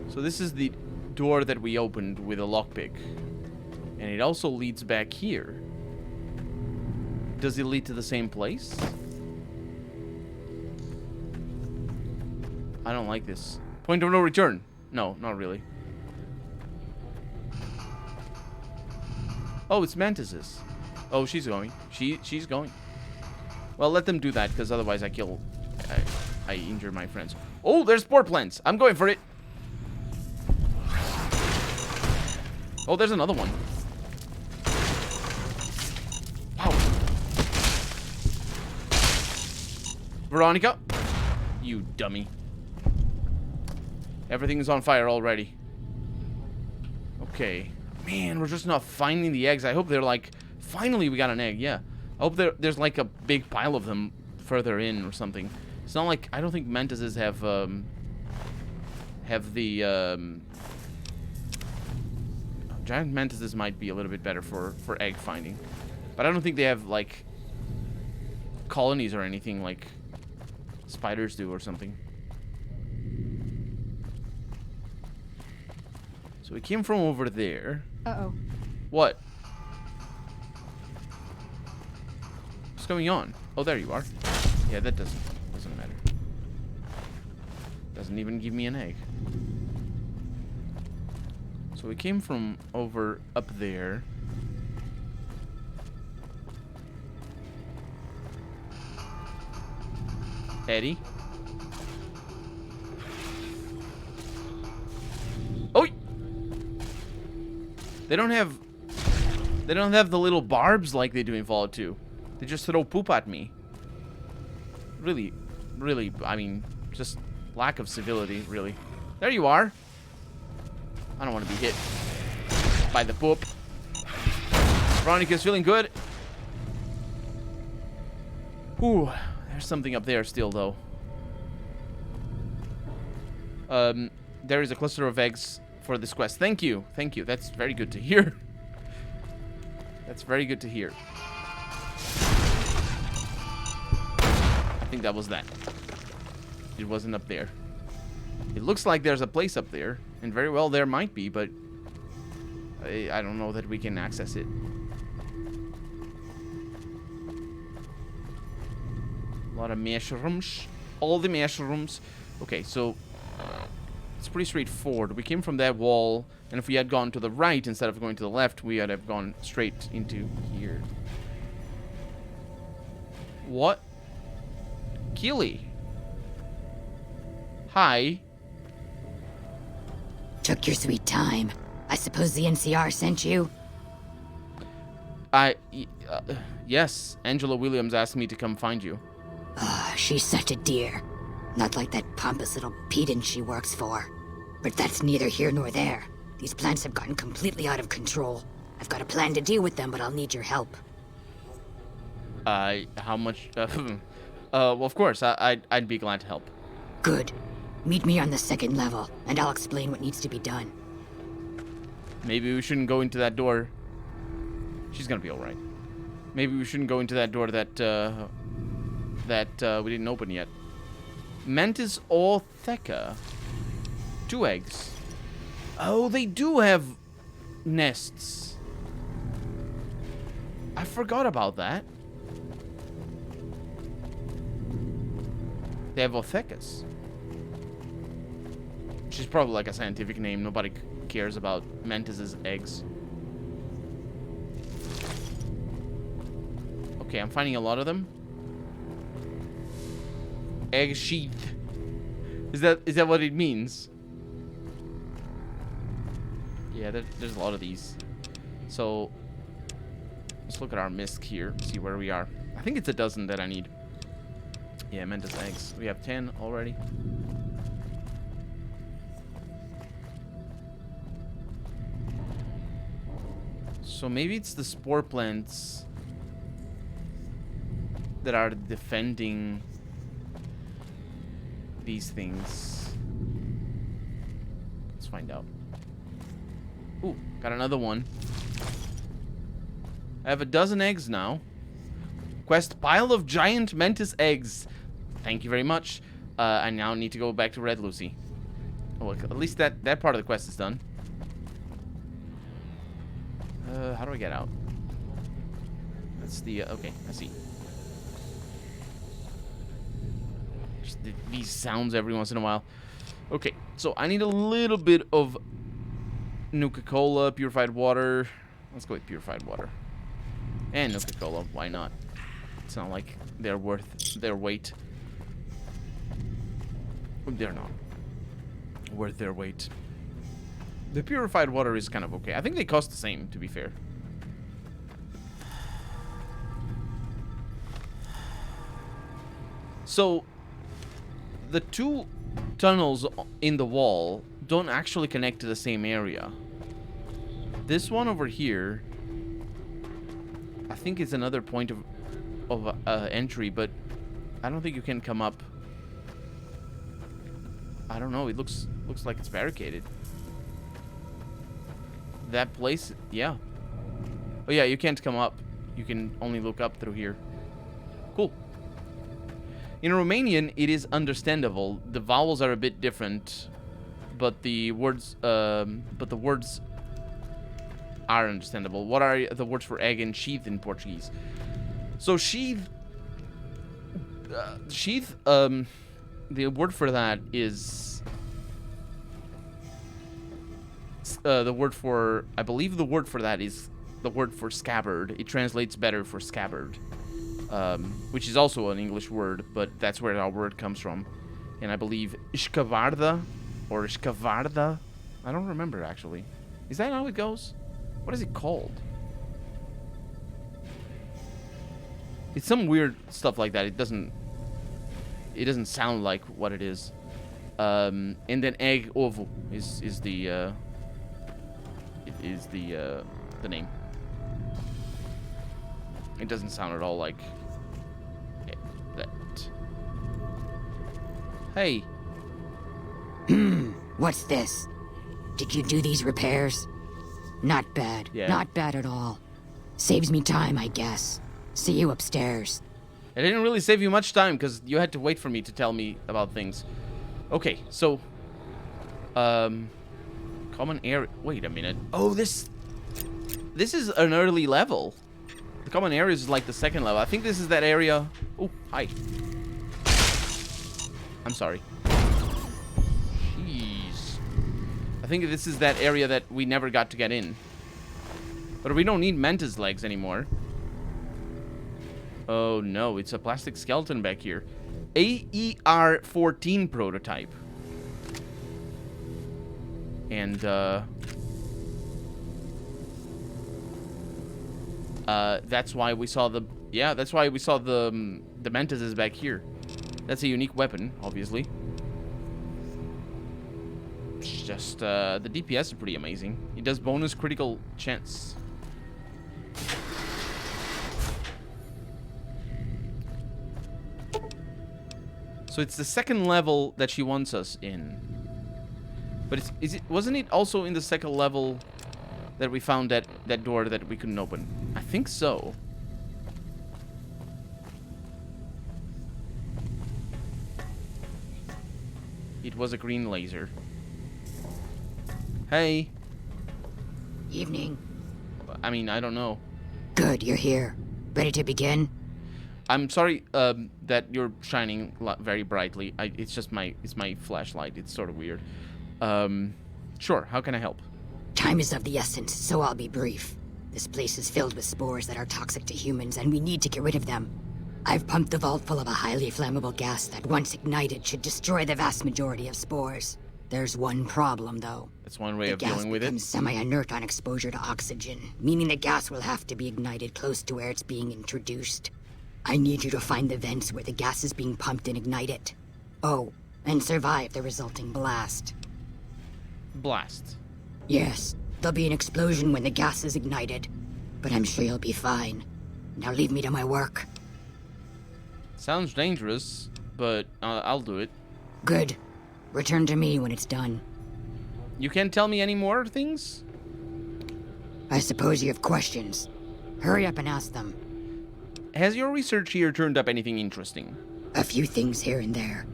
So this is the door that we opened with a lockpick. And it also leads back here. Does it lead to the same place? I don't like this. Point of no return. No, not really. Oh, it's mantises. Oh, she's going. She's going. Well, let them do that, because otherwise I injure my friends. Oh, there's Spore Plants. I'm going for it. Oh, there's another one. Wow. Veronica. You dummy. Everything's on fire already. Okay. Man, we're just not finding the eggs. I hope they're like... Finally, we got an egg. Yeah. I hope there's like a big pile of them further in or something. It's not like... I don't think mantises have the... Giant mantises might be a little bit better for egg finding. But I don't think they have, like... colonies or anything like... spiders do or something. So we came from over there. Uh-oh. What? What's going on? Oh, there you are. Yeah, that doesn't matter. Doesn't even give me an egg. So we came from over up there. Eddie. Oh! They don't have the little barbs like they do in Fallout 2. They just throw poop at me. Really, I mean, just lack of civility, really. There you are. I don't want to be hit by the poop. Veronica's feeling good. Ooh, there's something up there still, though. There is a cluster of eggs for this quest. Thank you. Thank you. That's very good to hear. That's very good to hear. I think that was that. It wasn't up there. It looks like there's a place up there, and very well there might be, but I don't know that we can access it. A lot of mushrooms. All the mushrooms. Okay, so it's pretty straightforward. We came from that wall, and if we had gone to the right instead of going to the left, we would have gone straight into here. What? Keely. Hi. Took your sweet time. I suppose the NCR sent you? Yes. Angela Williams asked me to come find you. She's such a dear. Not like that pompous little pedant she works for. But that's neither here nor there. These plants have gotten completely out of control. I've got a plan to deal with them, but I'll need your help. How much? Well, of course, I'd be glad to help. Good. Meet me on the second level, and I'll explain what needs to be done. Maybe we shouldn't go into that door. She's gonna be alright. Maybe we shouldn't go into that door that we didn't open yet. Mantis Ortheca. 2 eggs. Oh, they do have nests. I forgot about that. They have Orthecas. Which is probably like a scientific name. Nobody cares about mantises' eggs. Okay, I'm finding a lot of them. Egg sheath. Is that what it means? Yeah, there's a lot of these. So let's look at our misc here, see where we are. I think it's a dozen that I need. Yeah, mantis eggs. We have 10 already. So maybe it's the spore plants that are defending these things. Let's find out. Ooh, got another one. I have a dozen eggs now. Quest pile of giant mantis eggs. Thank you very much. I now need to go back to Red Lucy. Oh, look, at least that part of the quest is done. How do I get out? That's the... okay, I see. Just these sounds every once in a while. Okay, so I need a little bit of Nuka-Cola, purified water. Let's go with purified water. And Nuka-Cola, why not? It's not like they're worth their weight. They're not worth their weight. The purified water is kind of okay. I think they cost the same, to be fair. So, the two tunnels in the wall don't actually connect to the same area. This one over here, I think is another point of entry, but I don't think you can come up. I don't know. It looks like it's barricaded. That place, yeah. Oh yeah, you can't come up. You can only look up through here. Cool. In Romanian, it is understandable. The vowels are a bit different, but the words are understandable. What are the words for egg and sheath in Portuguese? So sheath, the word for that is the word for, I believe the word for that is the word for scabbard. It translates better for scabbard, which is also an English word, but that's where our word comes from. And I believe escavarda or escavarda, I don't remember actually. Is that how it goes? What is it called? It's some weird stuff like that. It doesn't sound like what it is. And then egg ovo is the name. It doesn't sound at all like that. Hey. What's this? Did you do these repairs? Not bad. Yeah. Not bad at all. Saves me time, I guess. See you upstairs. It didn't really save you much time because you had to wait for me to tell me about things. Okay, so common area. Wait a minute. Oh, this is an early level. The common area is like the second level. I think this is that area. Oh, hi. I'm sorry. Jeez. I think this is that area that we never got to get in. But we don't need Manta's legs anymore. Oh no, it's a plastic skeleton back here. AER-14 prototype. And that's why we saw the Mantis is back here. That's a unique weapon, obviously. It's just the DPS is pretty amazing. It does bonus critical chance. So it's the second level that she wants us in. But wasn't it also in the second level that we found that door that we couldn't open? I think so. It was a green laser. Hey. Evening. I mean, I don't know. Good, you're here. Ready to begin? I'm sorry that you're shining very brightly. It's my flashlight. It's sort of weird. Sure, how can I help? Time is of the essence, so I'll be brief. This place is filled with spores that are toxic to humans, and we need to get rid of them. I've pumped the vault full of a highly flammable gas that, once ignited, should destroy the vast majority of spores. There's one problem, though. That's one way of dealing with it. The gas becomes semi-inert on exposure to oxygen, meaning the gas will have to be ignited close to where it's being introduced. I need you to find the vents where the gas is being pumped and ignite it. Oh, and survive the resulting blast. Blast? Yes, there'll be an explosion when the gas is ignited, but I'm sure you'll be fine. Now leave me to my work. Sounds dangerous, but I'll do it. Good. Return to me when it's done. You can't tell me any more things? I suppose you have questions. Hurry up and ask them. Has your research here turned up anything interesting? A few things here and there.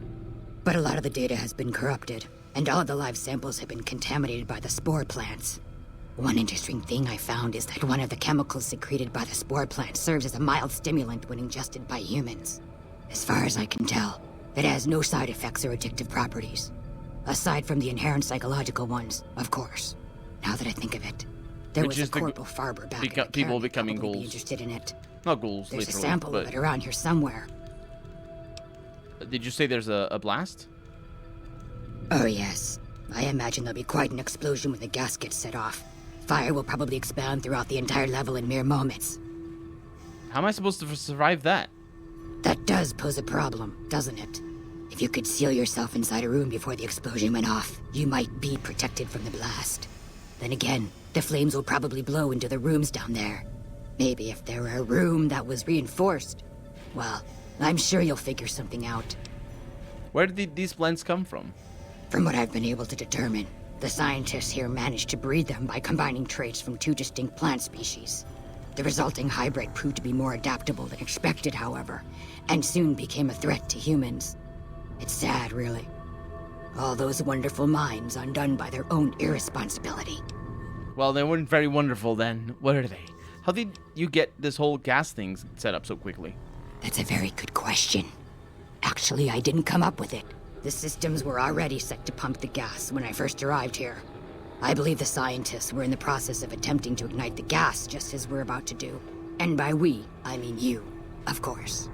But a lot of the data has been corrupted, and all of the live samples have been contaminated by the spore plants. One interesting thing I found is that one of the chemicals secreted by the spore plant serves as a mild stimulant when ingested by humans. As far as I can tell, it has no side effects or addictive properties. Aside from the inherent psychological ones, of course. Now that I think of it, there Which was is a Corporal Farber back in people becoming be ghouls. interested in it. Not ghouls, There's literally. a sample but of it around here somewhere. Did you say there's a blast? Oh yes. I imagine there'll be quite an explosion when the gas gets set off. Fire will probably expand throughout the entire level in mere moments. How am I supposed to survive that? That does pose a problem, doesn't it? If you could seal yourself inside a room before the explosion went off, you might be protected from the blast. Then again, the flames will probably blow into the rooms down there. Maybe if there were a room that was reinforced. Well, I'm sure you'll figure something out. Where did these plants come from? From what I've been able to determine, the scientists here managed to breed them by combining traits from two distinct plant species. The resulting hybrid proved to be more adaptable than expected, however, and soon became a threat to humans. It's sad, really. All those wonderful minds undone by their own irresponsibility. Well, they weren't very wonderful then, were they? How did you get this whole gas thing set up so quickly? That's a very good question. Actually, I didn't come up with it. The systems were already set to pump the gas when I first arrived here. I believe the scientists were in the process of attempting to ignite the gas just as we're about to do. And by we, I mean you, of course.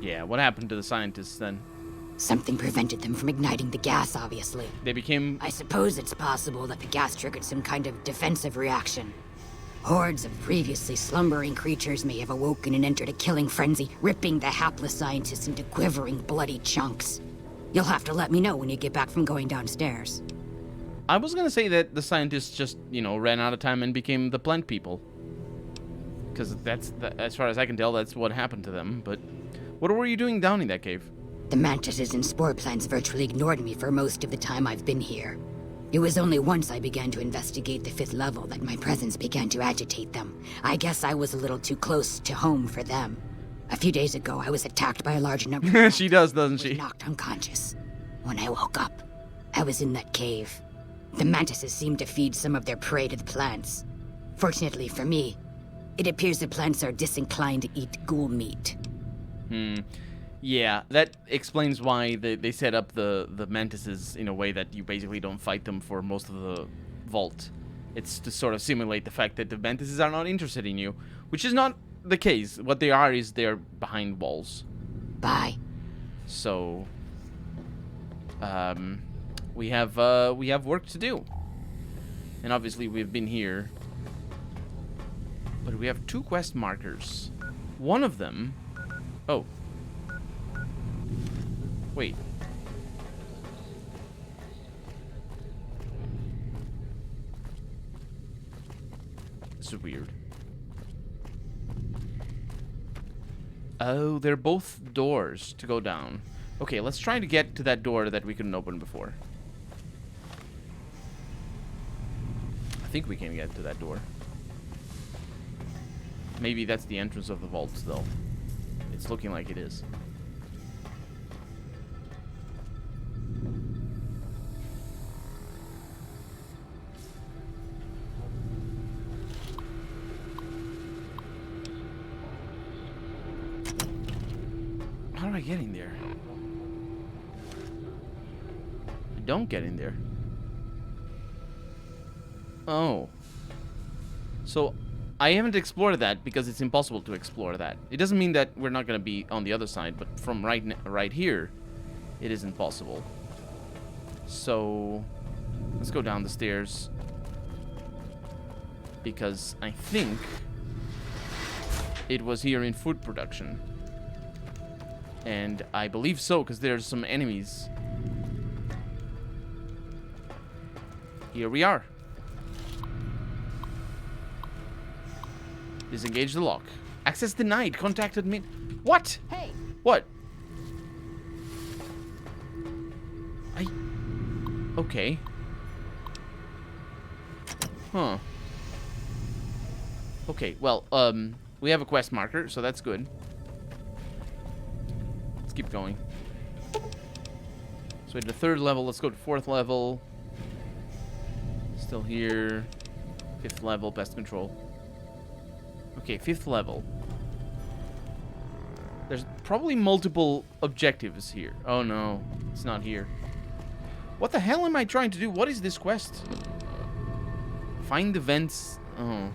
Yeah, what happened to the scientists then? Something prevented them from igniting the gas, obviously. They became... I suppose it's possible that the gas triggered some kind of defensive reaction. Hordes of previously slumbering creatures may have awoken and entered a killing frenzy, ripping the hapless scientists into quivering, bloody chunks. You'll have to let me know when you get back from going downstairs. I was gonna say that the scientists just, ran out of time and became the plant people. Because as far as I can tell, that's what happened to them. But what were you doing down in that cave? The mantises and spore plants virtually ignored me for most of the time I've been here. It was only once I began to investigate the 5th level that my presence began to agitate them. I guess I was a little too close to home for them. A few days ago, I was attacked by a large number of She does, doesn't she? knocked unconscious. When I woke up, I was in that cave. The mantises seemed to feed some of their prey to the plants. Fortunately for me, it appears the plants are disinclined to eat ghoul meat. Yeah, that explains why they set up the mantises in a way that you basically don't fight them for most of the vault. It's to sort of simulate the fact that the mantises are not interested in you, which is not the case. What they are is they're behind walls. Bye. So, we have work to do, and obviously we've been here, but we have 2 quest markers. One of them, oh, wait. This is weird. Oh, they're both doors to go down. Okay, let's try to get to that door that we couldn't open before. I think we can get to that door. Maybe that's the entrance of the vaults, though. It's looking like it is. How do I get in there? I don't get in there. Oh. So, I haven't explored that because it's impossible to explore that. It doesn't mean that we're not going to be on the other side, but from right here, it isn't possible. So, let's go down the stairs. Because I think it was here in food production. And I believe so, because there's some enemies. Here we are. Disengage the lock. Access denied. Contact admin. What? Hey! What? Okay. Huh. Okay, well, we have a quest marker, so that's good. Let's keep going. So we're at the 3rd level. Let's go to 4th level. Still here. 5th level, pest control. Okay, 5th level. There's probably multiple objectives here. Oh no, it's not here. What the hell am I trying to do? What is this quest? Find the vents. Oh.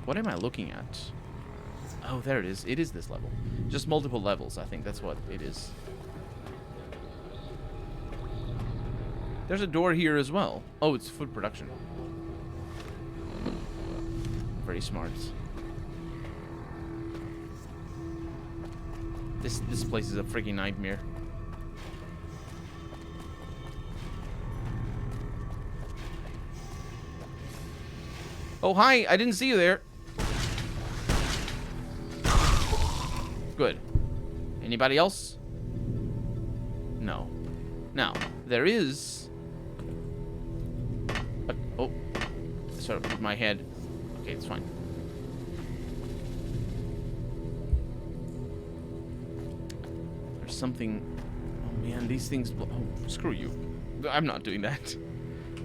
What am I looking at? Oh, there it is. It is this level. Just multiple levels, I think. That's what it is. There's a door here as well. Oh, it's food production. Very smart. This place is a freaking nightmare. Oh, hi. I didn't see you there. Good. Anybody else? No. Now, there is... oh. Sort of my head. Okay, it's fine. There's something... Oh, man, these things... Oh, screw you. I'm not doing that.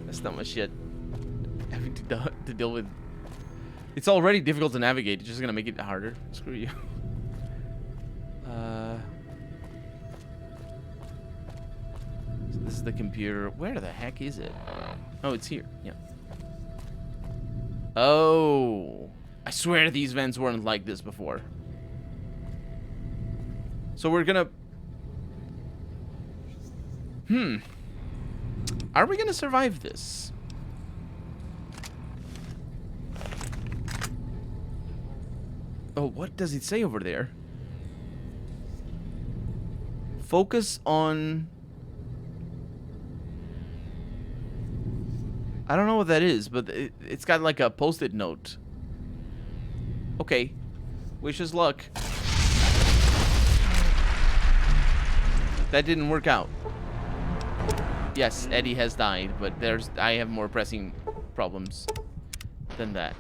That's not my shit. Having to deal with... It's already difficult to navigate. It's just gonna make it harder. Screw you. So this is the computer. Where the heck is it? Oh, it's here. Yeah. Oh. I swear these vents weren't like this before. So we're gonna... Are we gonna survive this? Oh, what does it say over there? Focus on... I don't know what that is, but it's got like a post-it note. Okay. Wish us luck. That didn't work out. Yes, Eddie has died, but I have more pressing problems than that.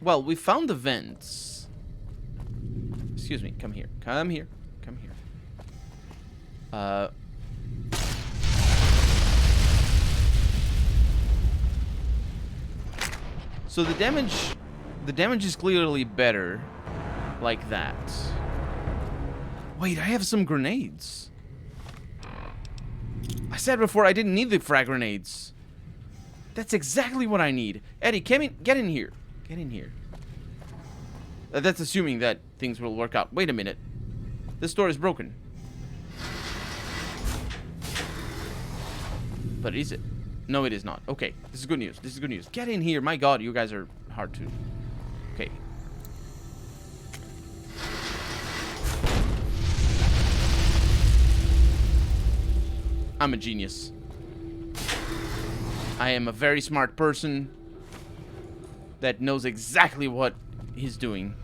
Well, we found the vents. Excuse me, come here. Come here. Come here. So the damage is clearly better like that. Wait, I have some grenades. I said before I didn't need the frag grenades. That's exactly what I need. Eddie, get in here. Get in here. That's assuming that things will work out. Wait a minute. This door is broken. But is it? No, it is not. Okay, this is good news. This is good news. Get in here. My God, you guys are hard to... Okay. I'm a genius. I am a very smart person that knows exactly what he's doing.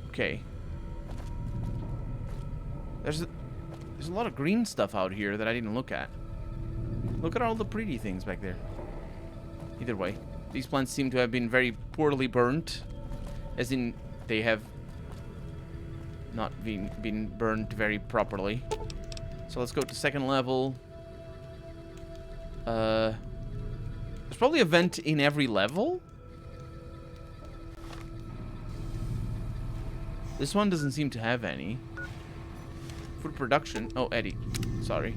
Okay. There's a lot of green stuff out here that I didn't look at. Look at all the pretty things back there. Either way, these plants seem to have been very poorly burnt. As in, they have not been burned very properly. So let's go to second level. There's probably a vent in every level. This one doesn't seem to have any. Food production. Oh, Eddie. Sorry.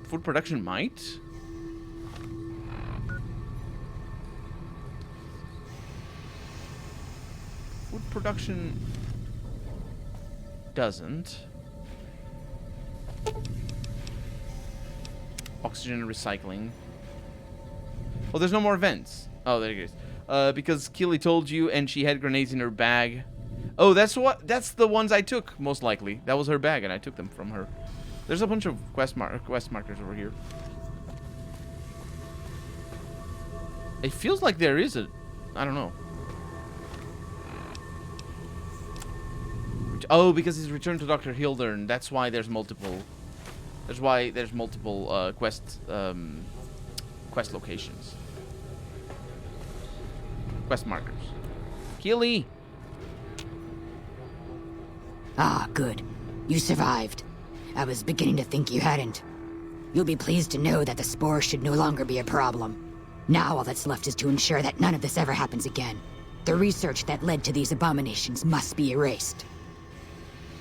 Food production might. Food production doesn't. Oxygen and recycling. Oh, there's no more vents. Oh, there it is. Because Keely told you and she had grenades in her bag. Oh, that's the ones I took, most likely. That was her bag and I took them from her. There's a bunch of quest markers over here. It feels like there is a... I don't know. Oh, because it's returned to Dr. Hildern. That's why there's multiple... That's why there's multiple quest Quest locations. Quest markers. Keely! Ah, good. You survived. I was beginning to think you hadn't. You'll be pleased to know that the spore should no longer be a problem. Now all that's left is to ensure that none of this ever happens again. The research that led to these abominations must be erased.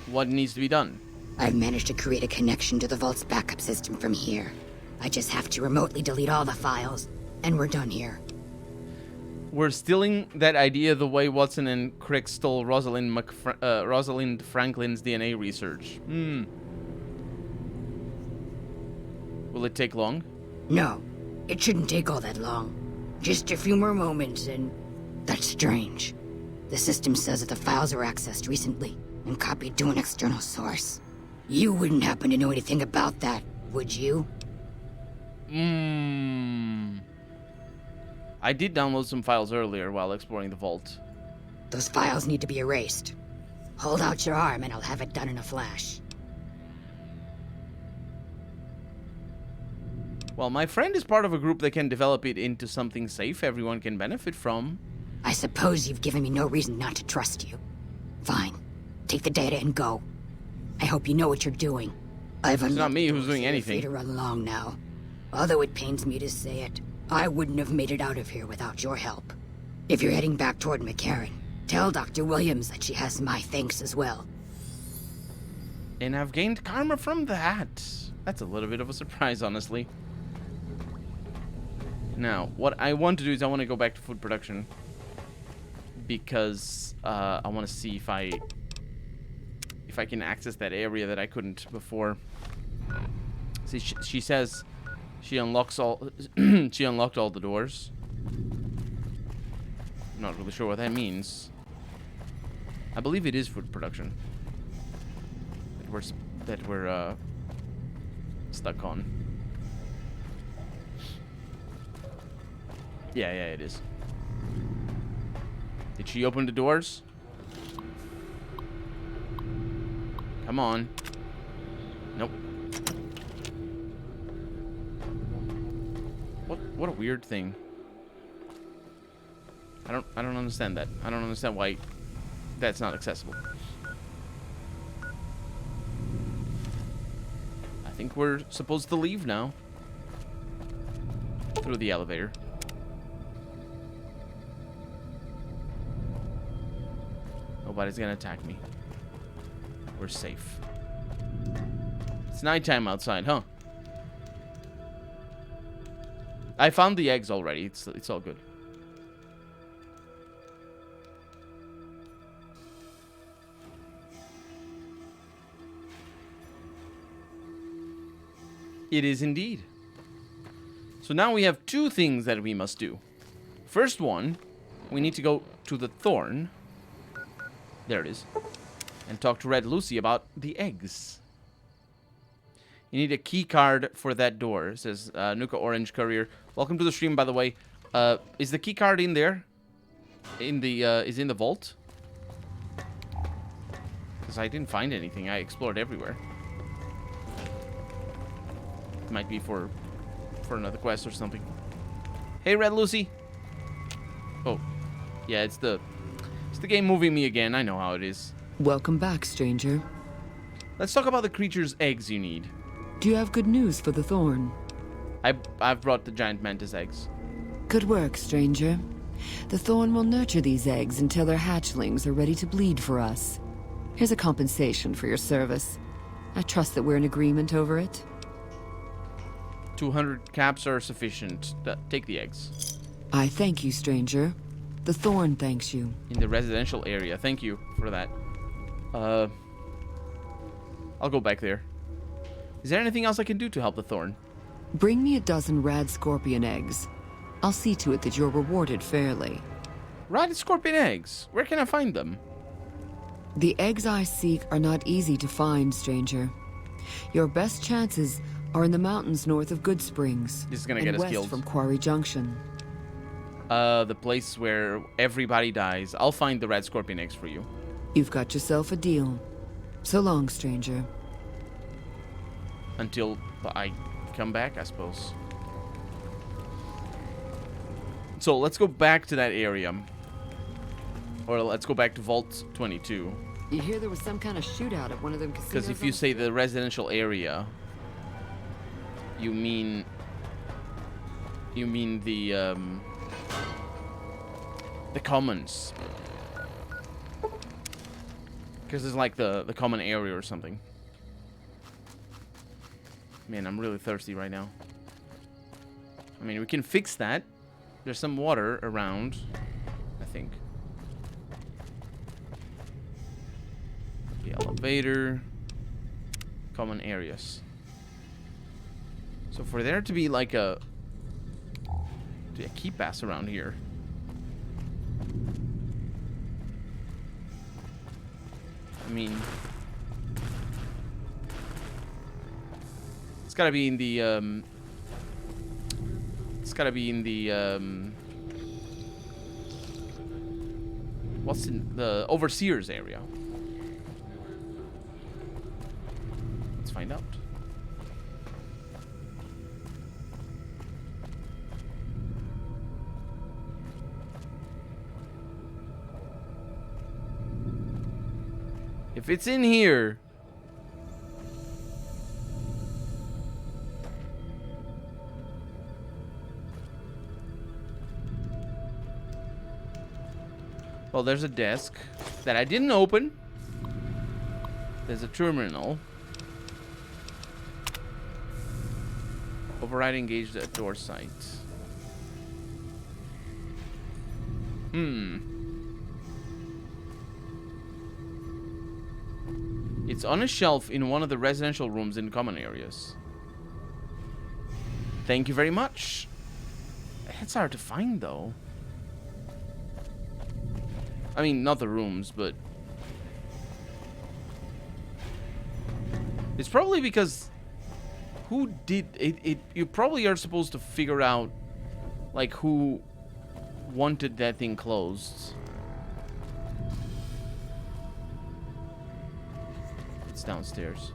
What needs to be done? I've managed to create a connection to the Vault's backup system from here. I just have to remotely delete all the files, and we're done here. We're stealing that idea the way Watson and Crick stole Rosalind Franklin's DNA research. Will it take long? No, it shouldn't take all that long. Just a few more moments, and... That's strange. The system says that the files were accessed recently and copied to an external source. You wouldn't happen to know anything about that, would you? I did download some files earlier while exploring the vault. Those files need to be erased. Hold out your arm and I'll have it done in a flash. Well, my friend is part of a group that can develop it into something safe everyone can benefit from. I suppose you've given me no reason not to trust you. Fine. Take the data and go. I hope you know what you're doing. It's not me who's doing anything. Free to run along now. Although it pains me to say it, I wouldn't have made it out of here without your help. If you're heading back toward McCarran, tell Dr. Williams that she has my thanks as well. And I've gained karma from that. That's a little bit of a surprise, honestly. Now, what I want to do is I want to go back to food production. Because I want to see if I can access that area that I couldn't before. See, she says she unlocks all she unlocked all the doors. I'm not really sure what that means. I believe it is food production that we're stuck on. Yeah, it is. Did she open the doors? Come on. Nope. What a weird thing. I don't understand that. I don't understand why that's not accessible. I think we're supposed to leave now. Through the elevator. Nobody's gonna attack me. We're safe. It's nighttime outside, huh? I found the eggs already. It's all good. It is indeed. So now we have two things that we must do. First one, we need to go to the Thorn. There it is. And talk to Red Lucy about the eggs. You need a key card for that door, says Nuka Orange Courier. Welcome to the stream, by the way. Is the key card in there? Is in the vault? Because I didn't find anything. I explored everywhere. It might be for another quest or something. Hey, Red Lucy. Oh, yeah, it's the game moving me again. I know how it is. Welcome back, stranger. Let's talk about the creature's eggs you need. Do you have good news for the Thorn? I've brought the giant mantis eggs. Good work, stranger. The Thorn will nurture these eggs until their hatchlings are ready to bleed for us. Here's a compensation for your service. I trust that we're in agreement over it. 200 caps are sufficient. Take the eggs. I thank you, stranger. The Thorn thanks you. In the residential area. Thank you for that. I'll go back there. Is there anything else I can do to help the Thorn? Bring me a dozen rad scorpion eggs. I'll see to it that you're rewarded fairly. Rad scorpion eggs? Where can I find them? The eggs I seek are not easy to find, stranger. Your best chances are in the mountains north of Good Springs. This is gonna get us west killed. From Quarry Junction. The place where everybody dies. I'll find the red scorpion eggs for you. You've got yourself a deal. So long, stranger. Until I come back, I suppose. So let's go back to that area. Or let's go back to Vault 22. You hear there was some kind of shootout at one of them casinos? Because if you say the residential area, you mean the commons. Because it's like the common area or something. Man, I'm really thirsty right now. I mean, we can fix that. There's some water around, I think. The elevator. Common areas. So for there to be like a key pass around here. I mean, it's gotta be in the what's in the overseer's area? Let's find out. If it's in here, well, there's a desk that I didn't open. There's a terminal. Override engaged at door site. It's on a shelf in one of the residential rooms in common areas. Thank you very much. It's hard to find, though. I mean, not the rooms, but... It's probably because... Who did... You probably are supposed to figure out, like, who wanted that thing closed. It's downstairs.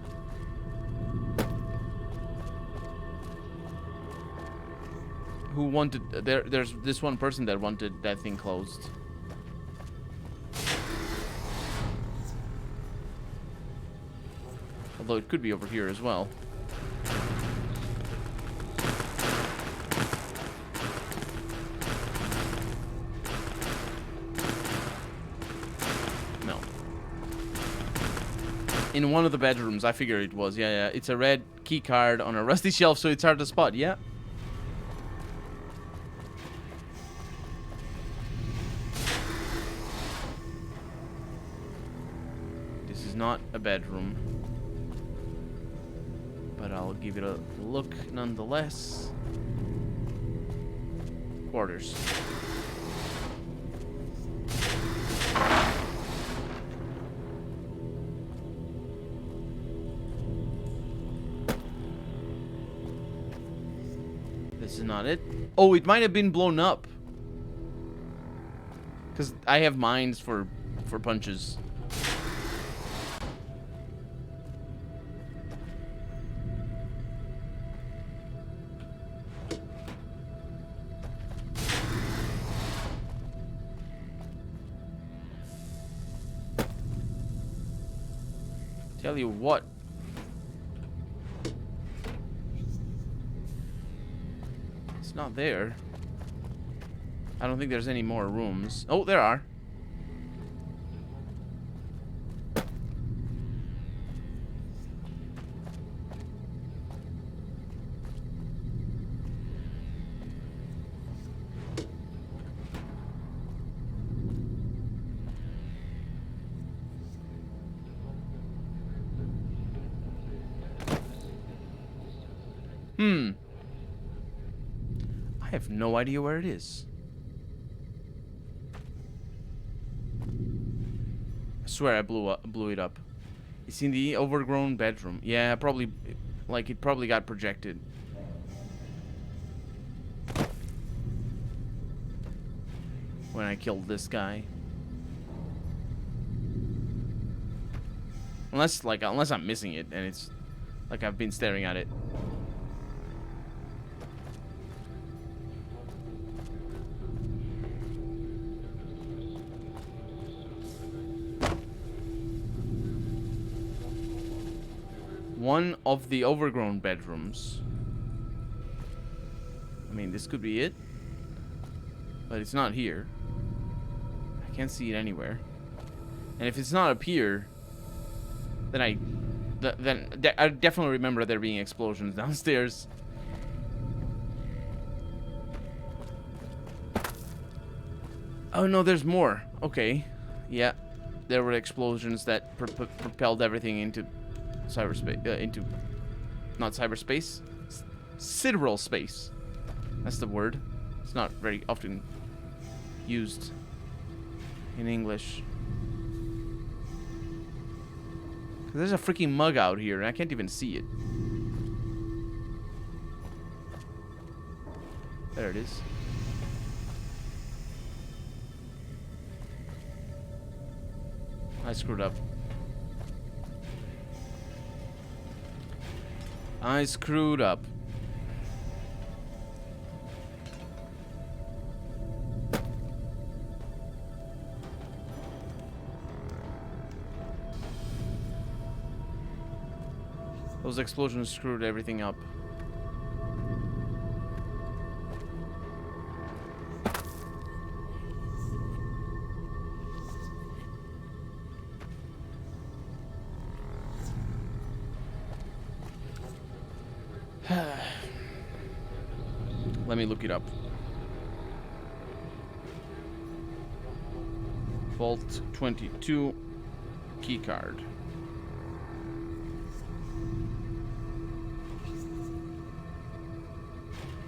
Who wanted... There's this one person that wanted that thing closed. Although it could be over here as well. No. In one of the bedrooms, I figured it was. Yeah. It's a red key card on a rusty shelf, so it's hard to spot. Yeah. This is not a bedroom. But I'll give it a look nonetheless. Quarters. This is not it. Oh, it might have been blown up. Because I have mines for punches. Tell you what. It's not there. I don't think there's any more rooms. Oh, there are. I have no idea where it is. I swear I blew it up. It's in the overgrown bedroom. Yeah, probably, like, it probably got projected. When I killed this guy. Unless I'm missing it and it's like I've been staring at it. one of the overgrown bedrooms. I mean, this could be it. But it's not here. I can't see it anywhere. And if it's not up here, then I definitely remember there being explosions downstairs. Oh no, there's more. Okay. Yeah. There were explosions that propelled everything into cyberspace. Not cyberspace. Sidereal space. That's the word. It's not very often used in English. There's a freaking mug out here, and I can't even see it. There it is. I screwed up. I screwed up. Those explosions screwed everything up. Let me look it up. Vault 22 keycard.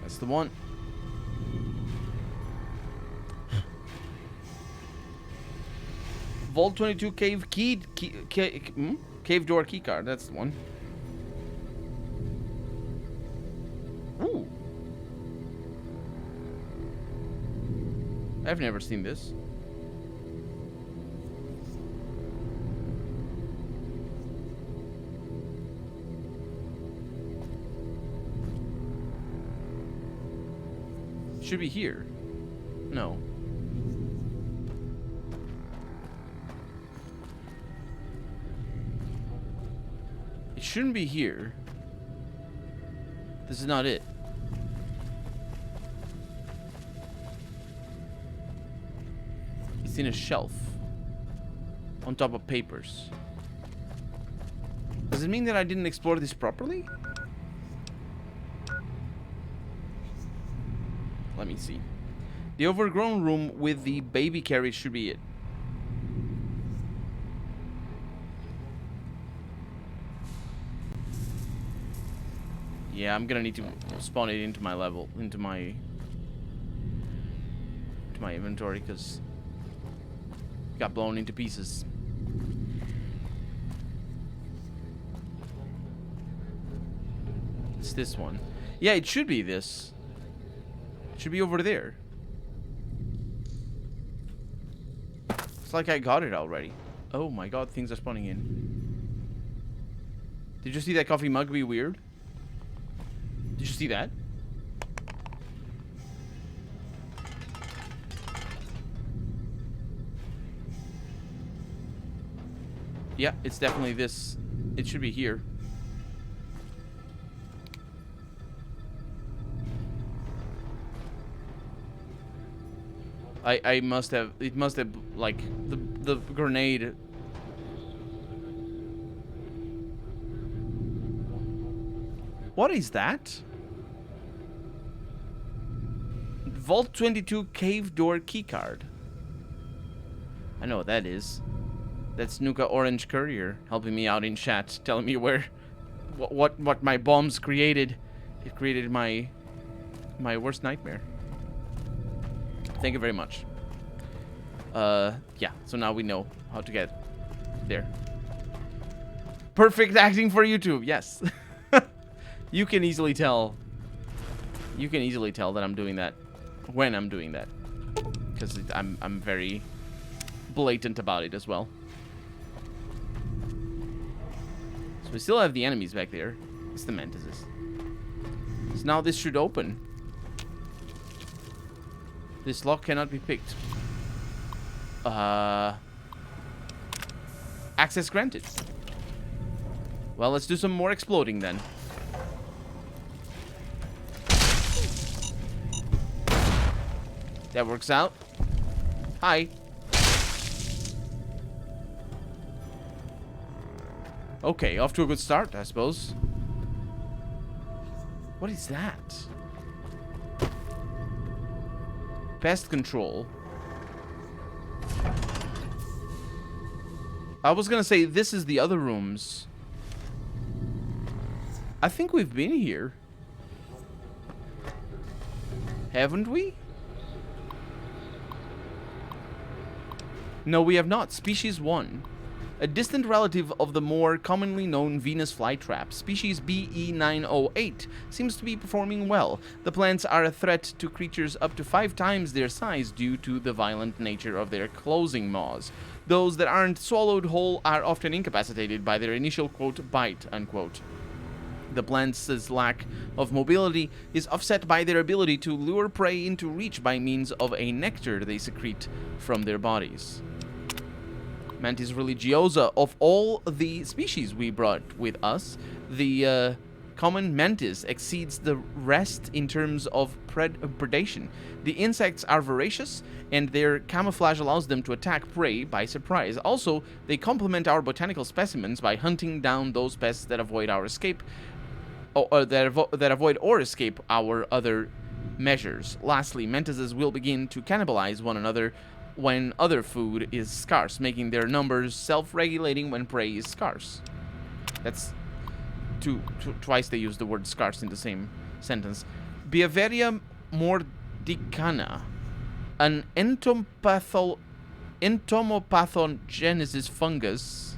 That's the one. Vault 22 cave cave door keycard. That's the one. Ooh. I've never seen this. Should be here. No. It shouldn't be here. This is not it. It's in a shelf. On top of papers. Does it mean that I didn't explore this properly? Let me see. The overgrown room with the baby carriage should be it. Yeah, I'm gonna need to spawn it into my level, into my inventory, because it got blown into pieces. It's this one. Yeah, it should be this. It should be over there. It's like I got it already. Oh my god, things are spawning in. Did you see that coffee mug be weird? Did you see that? Yeah, it's definitely this. It should be here. I must have, it must have, like, the grenade. What is that? Vault 22 cave door keycard. I know what that is. That's Nuka Orange Courier helping me out in chat, telling me where, what my bombs created. It created my worst nightmare. Thank you very much. Yeah, so now we know how to get there. Perfect acting for YouTube, yes. You can easily tell. You can easily tell that I'm doing that when I'm doing that, because I'm very blatant about it as well. So we still have the enemies back there. It's the mantises. So now this should open. This lock cannot be picked. Access granted. Well, let's do some more exploding then. That works out. Hi. Okay, off to a good start, I suppose. What is that? Pest control. I was gonna say, this is the other rooms. I think we've been here. Haven't we? No, we have not. Species 1. A distant relative of the more commonly known Venus flytrap, species BE908, seems to be performing well. The plants are a threat to creatures up to 5 times their size due to the violent nature of their closing maws. Those that aren't swallowed whole are often incapacitated by their initial, quote, bite, unquote. The plants' lack of mobility is offset by their ability to lure prey into reach by means of a nectar they secrete from their bodies. Mantis religiosa. Of all the species we brought with us, the common mantis exceeds the rest in terms of predation. The insects are voracious, and their camouflage allows them to attack prey by surprise. Also, they complement our botanical specimens by hunting down those pests that avoid our escape, or that avoid or escape our other measures. Lastly, mantises will begin to cannibalize one another when other food is scarce, making their numbers self-regulating when prey is scarce. That's twice they use the word scarce in the same sentence. Beaveria mordicana, an entomopathogenesis fungus,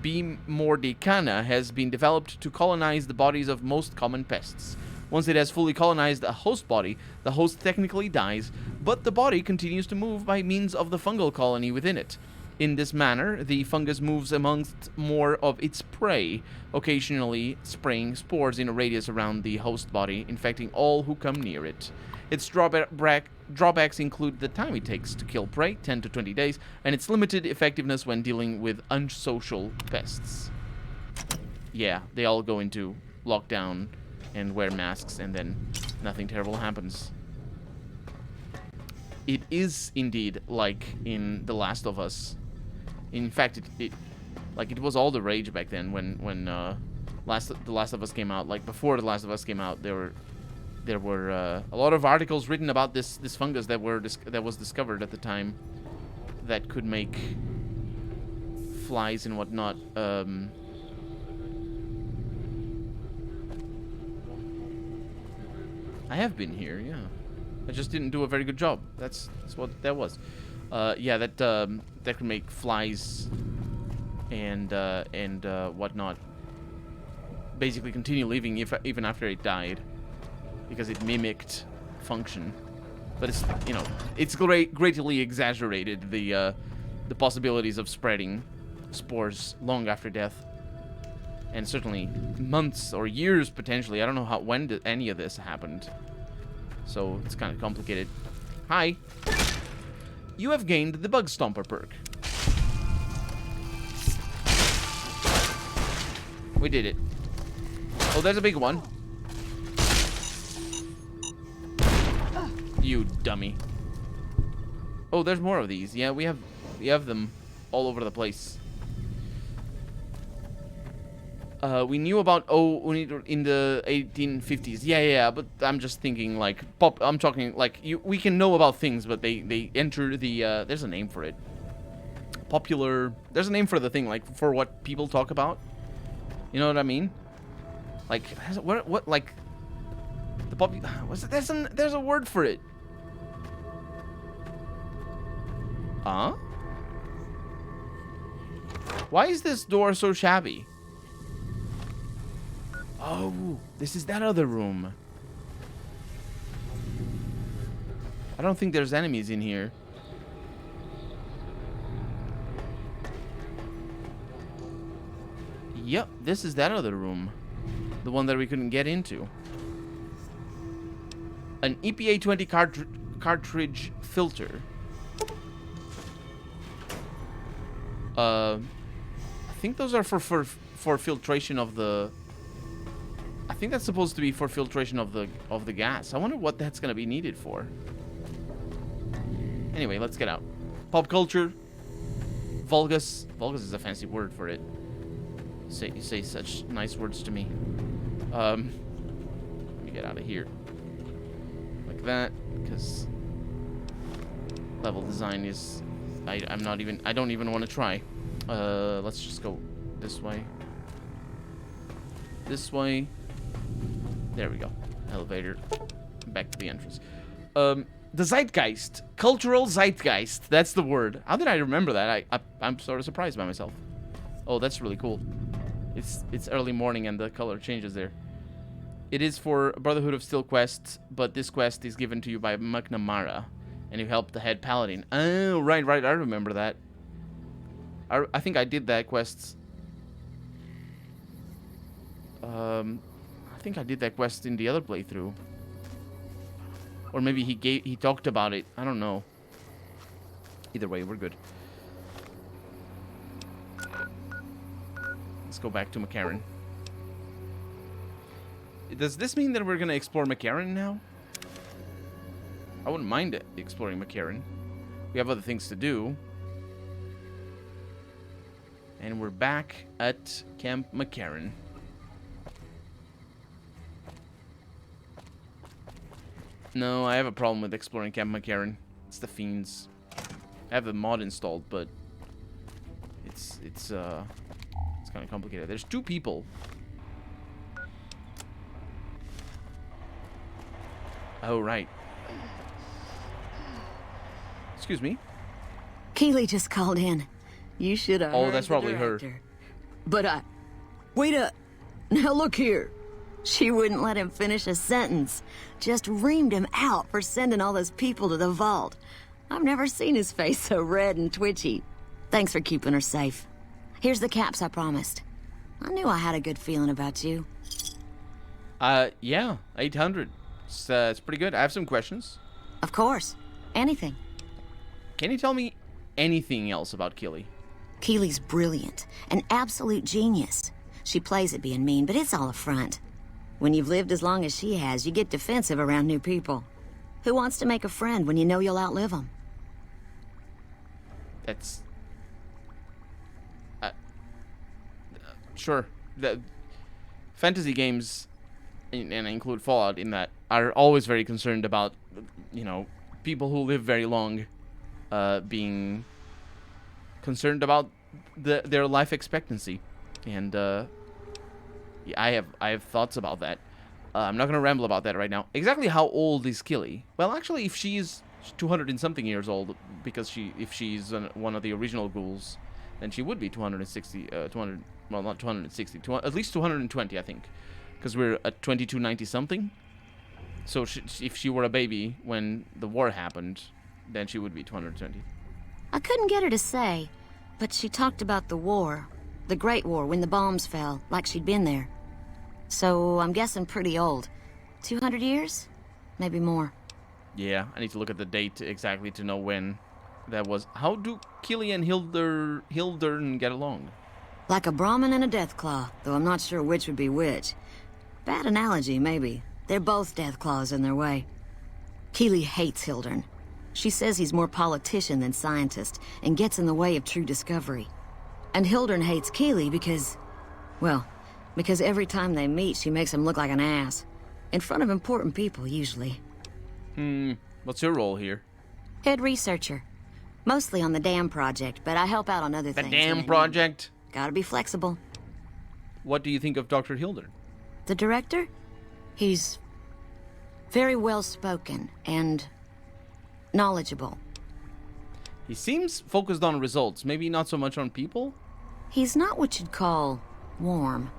B. mordicana, has been developed to colonize the bodies of most common pests. Once it has fully colonized a host body, the host technically dies, but the body continues to move by means of the fungal colony within it. In this manner, the fungus moves amongst more of its prey, occasionally spraying spores in a radius around the host body, infecting all who come near it. Its drawbacks include the time it takes to kill prey, 10 to 20 days, and its limited effectiveness when dealing with unsocial pests. Yeah, they all go into lockdown and wear masks, and then nothing terrible happens. It is indeed like in The Last of Us. In fact, it was all the rage back then when The Last of Us came out. Like before The Last of Us came out, there were a lot of articles written about this fungus that was discovered at the time that could make flies and whatnot. I have been here, yeah. I just didn't do a very good job. That's what that was. Yeah, that could make flies and whatnot basically continue living even after it died, because it mimicked function. But it's, you know, it's greatly exaggerated the possibilities of spreading spores long after death, and certainly months or years potentially. I don't know when any of this happened, so it's kind of complicated. Hi. You have gained the Bug Stomper perk. We did it. Oh, there's a big one. You dummy. Oh, there's more of these. Yeah, we have them all over the place. We knew about in the 1850s. Yeah, but I'm just thinking like I'm talking like we can know about things, but they enter the there's a name for it. Popular. There's a name for the thing, like for what people talk about. You know what I mean? Like what like the what's it? There's a word for it. Huh? Why is this door so shabby? Oh, this is that other room. I don't think there's enemies in here. Yep, this is that other room. The one that we couldn't get into. An EPA 20 cartridge filter. I think those are for for filtration of the... I think that's supposed to be for filtration of the gas. I wonder what that's gonna be needed for. Anyway, let's get out. Pop culture. Vulgus. Vulgus is a fancy word for it. You say such nice words to me. Let me get out of here. Like that, because level design is... I don't even want to try. Let's just go this way. This way. There we go. Elevator. Back to the entrance. The zeitgeist. Cultural zeitgeist. That's the word. How did I remember that? I'm sort of surprised by myself. Oh, that's really cool. It's early morning and the color changes there. It is for Brotherhood of Steel quest, but this quest is given to you by McNamara, and you help the head paladin. Oh, right. I remember that. I think I did that quest. I think I did that quest in the other playthrough. Or maybe he talked about it. I don't know. Either way, we're good. Let's go back to McCarran. Does this mean that we're gonna explore McCarran now? I wouldn't mind exploring McCarran. We have other things to do. And we're back at Camp McCarran. No, I have a problem with exploring Camp McCarran. It's the fiends. I have the mod installed, but it's kind of complicated. There's 2 people. Oh, right. Excuse me. Keely just called in. You should have. Oh, that's probably her. But wait up. Now look here. She wouldn't let him finish a sentence. Just reamed him out for sending all those people to the vault. I've never seen his face so red and twitchy. Thanks for keeping her safe. Here's the caps I promised. I knew I had a good feeling about you. Yeah, 800. It's pretty good. I have some questions. Of course. Anything. Can you tell me anything else about Keely? Keely's brilliant. An absolute genius. She plays at being mean, but it's all a front. When you've lived as long as she has, you get defensive around new people. Who wants to make a friend when you know you'll outlive them? That's... sure. The fantasy games, and I include Fallout in that, are always very concerned about, you know, people who live very long being concerned about their life expectancy. And yeah, I have thoughts about that. I'm not going to ramble about that right now. Exactly how old is Keely? Well, actually, if she's 200 and something years old, because if she's one of the original ghouls, then she would be 260, 200, well, not 260, at least 220, I think, because we're at 2290 something. So if she were a baby when the war happened, then she would be 220. I couldn't get her to say, but she talked about the war. The Great War, when the bombs fell, like she'd been there. So I'm guessing pretty old. 200 years? Maybe more. Yeah, I need to look at the date exactly to know when that was. How do Keely and Hildern get along? Like a Brahmin and a Deathclaw, though I'm not sure which would be which. Bad analogy, maybe. They're both Deathclaws in their way. Keely hates Hildern. She says he's more politician than scientist, and gets in the way of true discovery. And Hildern hates Keely because... well, because every time they meet, she makes him look like an ass. In front of important people, usually. What's your role here? Head researcher. Mostly on the dam project, but I help out on other things. The dam project? Gotta be flexible. What do you think of Dr. Hildern? The director? He's very well-spoken and knowledgeable. He seems focused on results, maybe not so much on people? He's not what you'd call warm,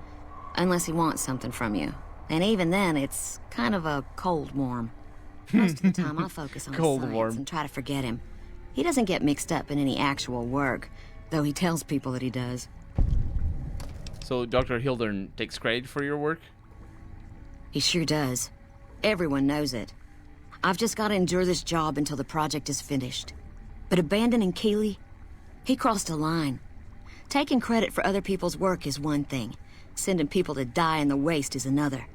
unless he wants something from you. And even then, it's kind of a cold warm. Most of the time, I focus on Cold science warm. and try to forget him. He doesn't get mixed up in any actual work, though he tells people that he does. So Dr. Hildern takes credit for your work? He sure does. Everyone knows it. I've just got to endure this job until the project is finished. But abandoning Keely, he crossed a line. Taking credit for other people's work is one thing. Sending people to die in the waste is another.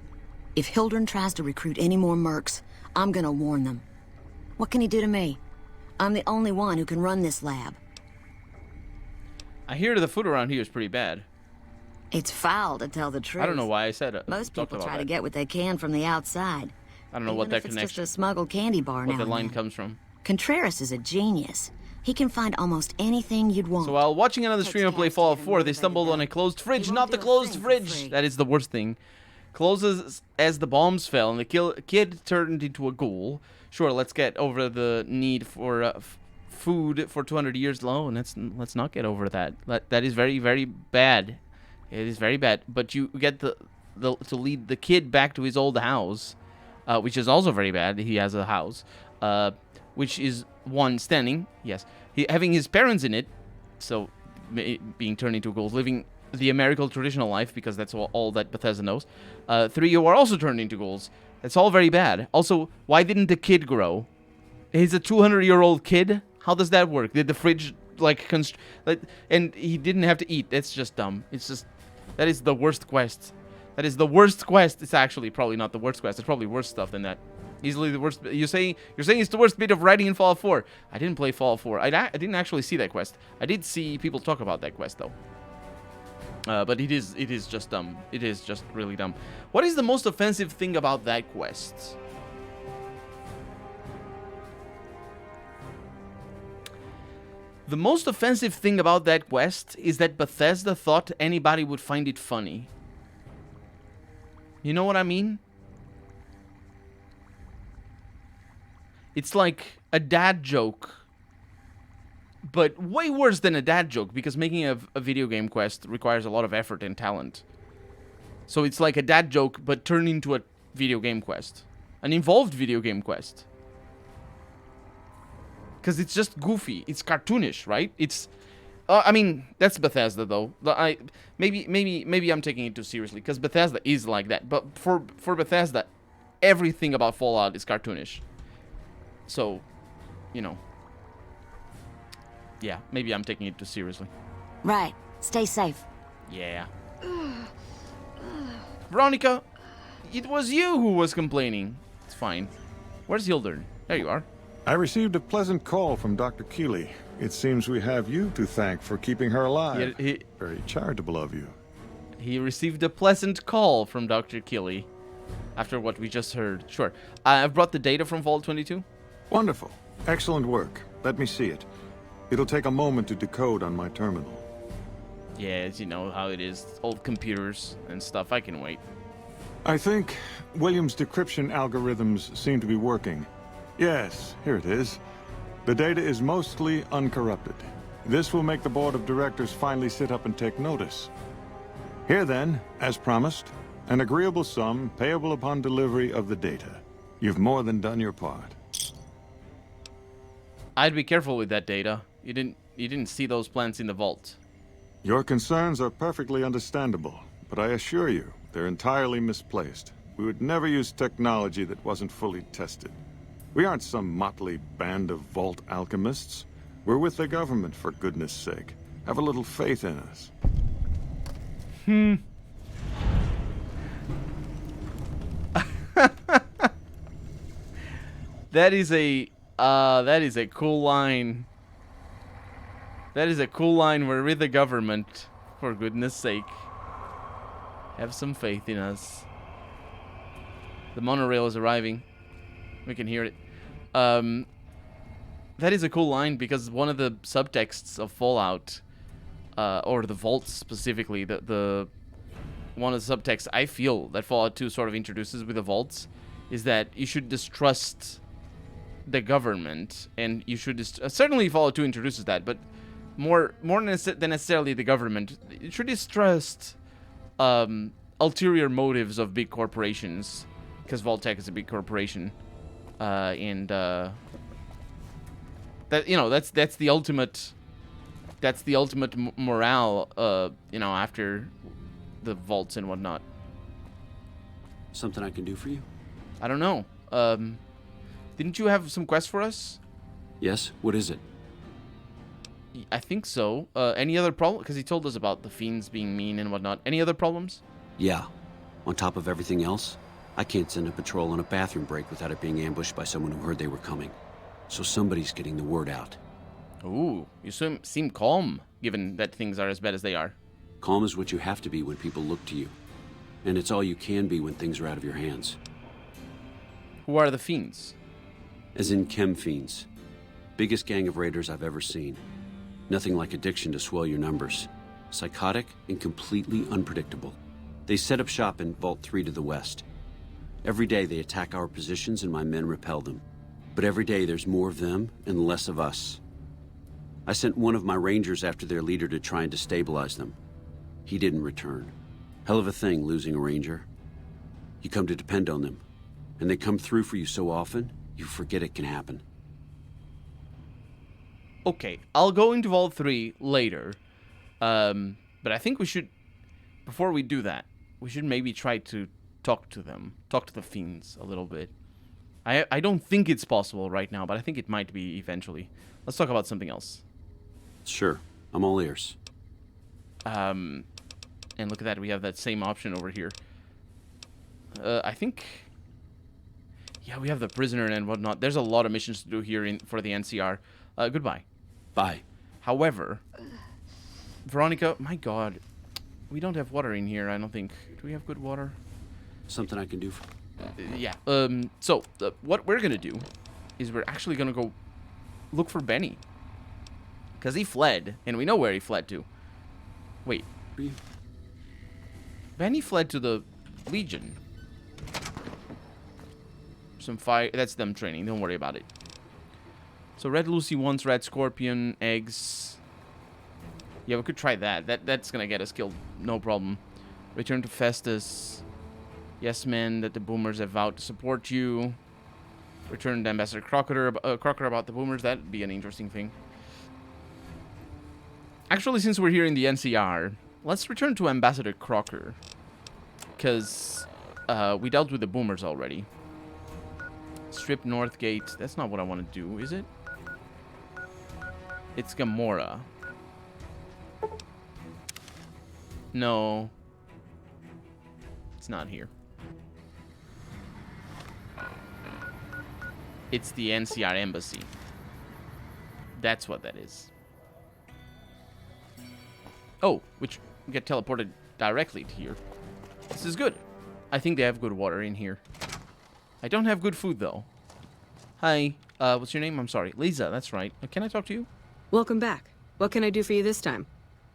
If Hildren tries to recruit any more mercs, I'm gonna warn them. What can he do to me? I'm the only one who can run this lab. I hear the food around here is pretty bad. It's foul, to tell the truth. I don't know why I said it. Most people try to that. get what they can from the outside. I don't know what that Even if it's connection, just a smuggled candy bar what now the and line then. comes from. Contreras is a genius. He can find almost anything you'd want. So while watching another Takes streamer play gas to Fallout get 4, they motivated, stumbled on though. a closed fridge, He not won't the do a closed thing for fridge. free. That is the worst thing. Closes as the bombs fell, and the kid turned into a ghoul. Sure, let's get over the need for food for 200 years low, and let's not get over that. That is very, very bad. It is very bad. But you get to lead the kid back to his old house, which is also very bad. He has a house, which is one standing. Yes, having his parents in it, so being turned into ghouls, living the American traditional life, because that's all that Bethesda knows. 3 who are also turned into ghouls. That's all very bad. Also, why didn't the kid grow? He's a 200-year-old kid. How does that work? Did the fridge and he didn't have to eat? That's just dumb. It's just that is the worst quest. That is the worst quest. It's actually probably not the worst quest. It's probably worse stuff than that. Easily the worst. You're saying it's the worst bit of writing in Fallout 4. I didn't play Fallout 4. I didn't actually see that quest. I did see people talk about that quest though. But it is just dumb. It is just really dumb. What is the most offensive thing about that quest? The most offensive thing about that quest is that Bethesda thought anybody would find it funny. You know what I mean? It's like a dad joke, but way worse than a dad joke, because making a video game quest requires a lot of effort and talent. So it's like a dad joke, but turned into a video game quest. An involved video game quest. Because it's just goofy. It's cartoonish, right? It's... I mean, that's Bethesda, though. Maybe I'm taking it too seriously, because Bethesda is like that. But for Bethesda, everything about Fallout is cartoonish. So, you know... Yeah, maybe I'm taking it too seriously. Right. Stay safe. Yeah. Veronica, it was you who was complaining. It's fine. Where's Hildern? There you are. I received a pleasant call from Dr. Keeley. It seems we have you to thank for keeping her alive. Very charitable of you. He received a pleasant call from Dr. Keeley after what we just heard. Sure. I've brought the data from Vault 22. Wonderful. Excellent work. Let me see it. It'll take a moment to decode on my terminal. Yeah, as you know how it is. Old computers and stuff. I can wait. I think Williams' decryption algorithms seem to be working. Yes, here it is. The data is mostly uncorrupted. This will make the board of directors finally sit up and take notice. Here then, as promised, an agreeable sum payable upon delivery of the data. You've more than done your part. I'd be careful with that data. You didn't see those plants in the vault. Your concerns are perfectly understandable, but I assure you, they're entirely misplaced. We would never use technology that wasn't fully tested. We aren't some motley band of vault alchemists. We're with the government, for goodness sake. Have a little faith in us. That is a cool line. That is a cool line. We're with the government, for goodness sake. Have some faith in us. The monorail is arriving. We can hear it. That is a cool line, because one of the subtexts of Fallout, or the vaults specifically, one of the subtexts I feel that Fallout 2 sort of introduces with the vaults is that you should distrust the government, and you should certainly Fallout 2 introduces that, but more than necessarily the government, you should distrust ulterior motives of big corporations, because Vault-Tec is a big corporation, and that that's the ultimate morale, after the vaults and whatnot. Something I can do for you? I don't know. Didn't you have some quests for us? Yes, what is it? I think so. Any other problem? Because he told us about the fiends being mean and whatnot. Any other problems? Yeah. On top of everything else, I can't send a patrol on a bathroom break without it being ambushed by someone who heard they were coming. So somebody's getting the word out. Ooh, you seem calm, given that things are as bad as they are. Calm is what you have to be when people look to you. And it's all you can be when things are out of your hands. Who are the fiends? As in chem fiends. Biggest gang of raiders I've ever seen. Nothing like addiction to swell your numbers. Psychotic and completely unpredictable. They set up shop in Vault 3 to the west. Every day they attack our positions and my men repel them. But every day there's more of them and less of us. I sent one of my rangers after their leader to try and destabilize them. He didn't return. Hell of a thing, losing a ranger. You come to depend on them. And they come through for you so often, you forget it can happen. Okay, I'll go into Vault 3 later. But I think we should, before we do that, we should maybe try to talk to them. Talk to the fiends a little bit. I don't think it's possible right now, but I think it might be eventually. Let's talk about something else. Sure, I'm all ears. And look at that, we have that same option over here. I think... Yeah, we have the prisoner and whatnot. There's a lot of missions to do here for the NCR. Goodbye. Bye. However, Veronica, my god, we don't have water in here, I don't think. Do we have good water? Something I can do for... Yeah. So, what we're gonna do is we're actually gonna go look for Benny. Because he fled, and we know where he fled to. Wait. Benny fled to the Legion. Some fire. That's them training. Don't worry about it. So Red Lucy wants Red Scorpion eggs. Yeah, we could try that. That's gonna get us killed. No problem. Return to Festus. Yes, man. That the boomers have vowed to support you. Return to Ambassador Crocker about the boomers. That'd be an interesting thing. Actually, since we're here in the NCR, let's return to Ambassador Crocker. Because we dealt with the boomers already. Strip Northgate. That's not what I want to do, is it? It's Gamora. No. It's not here. It's the NCR Embassy. That's what that is. Oh, which we get teleported directly to here. This is good. I think they have good water in here. I don't have good food, though. Hi. What's your name? I'm sorry. Lisa, that's right. Can I talk to you? Welcome back. What can I do for you this time?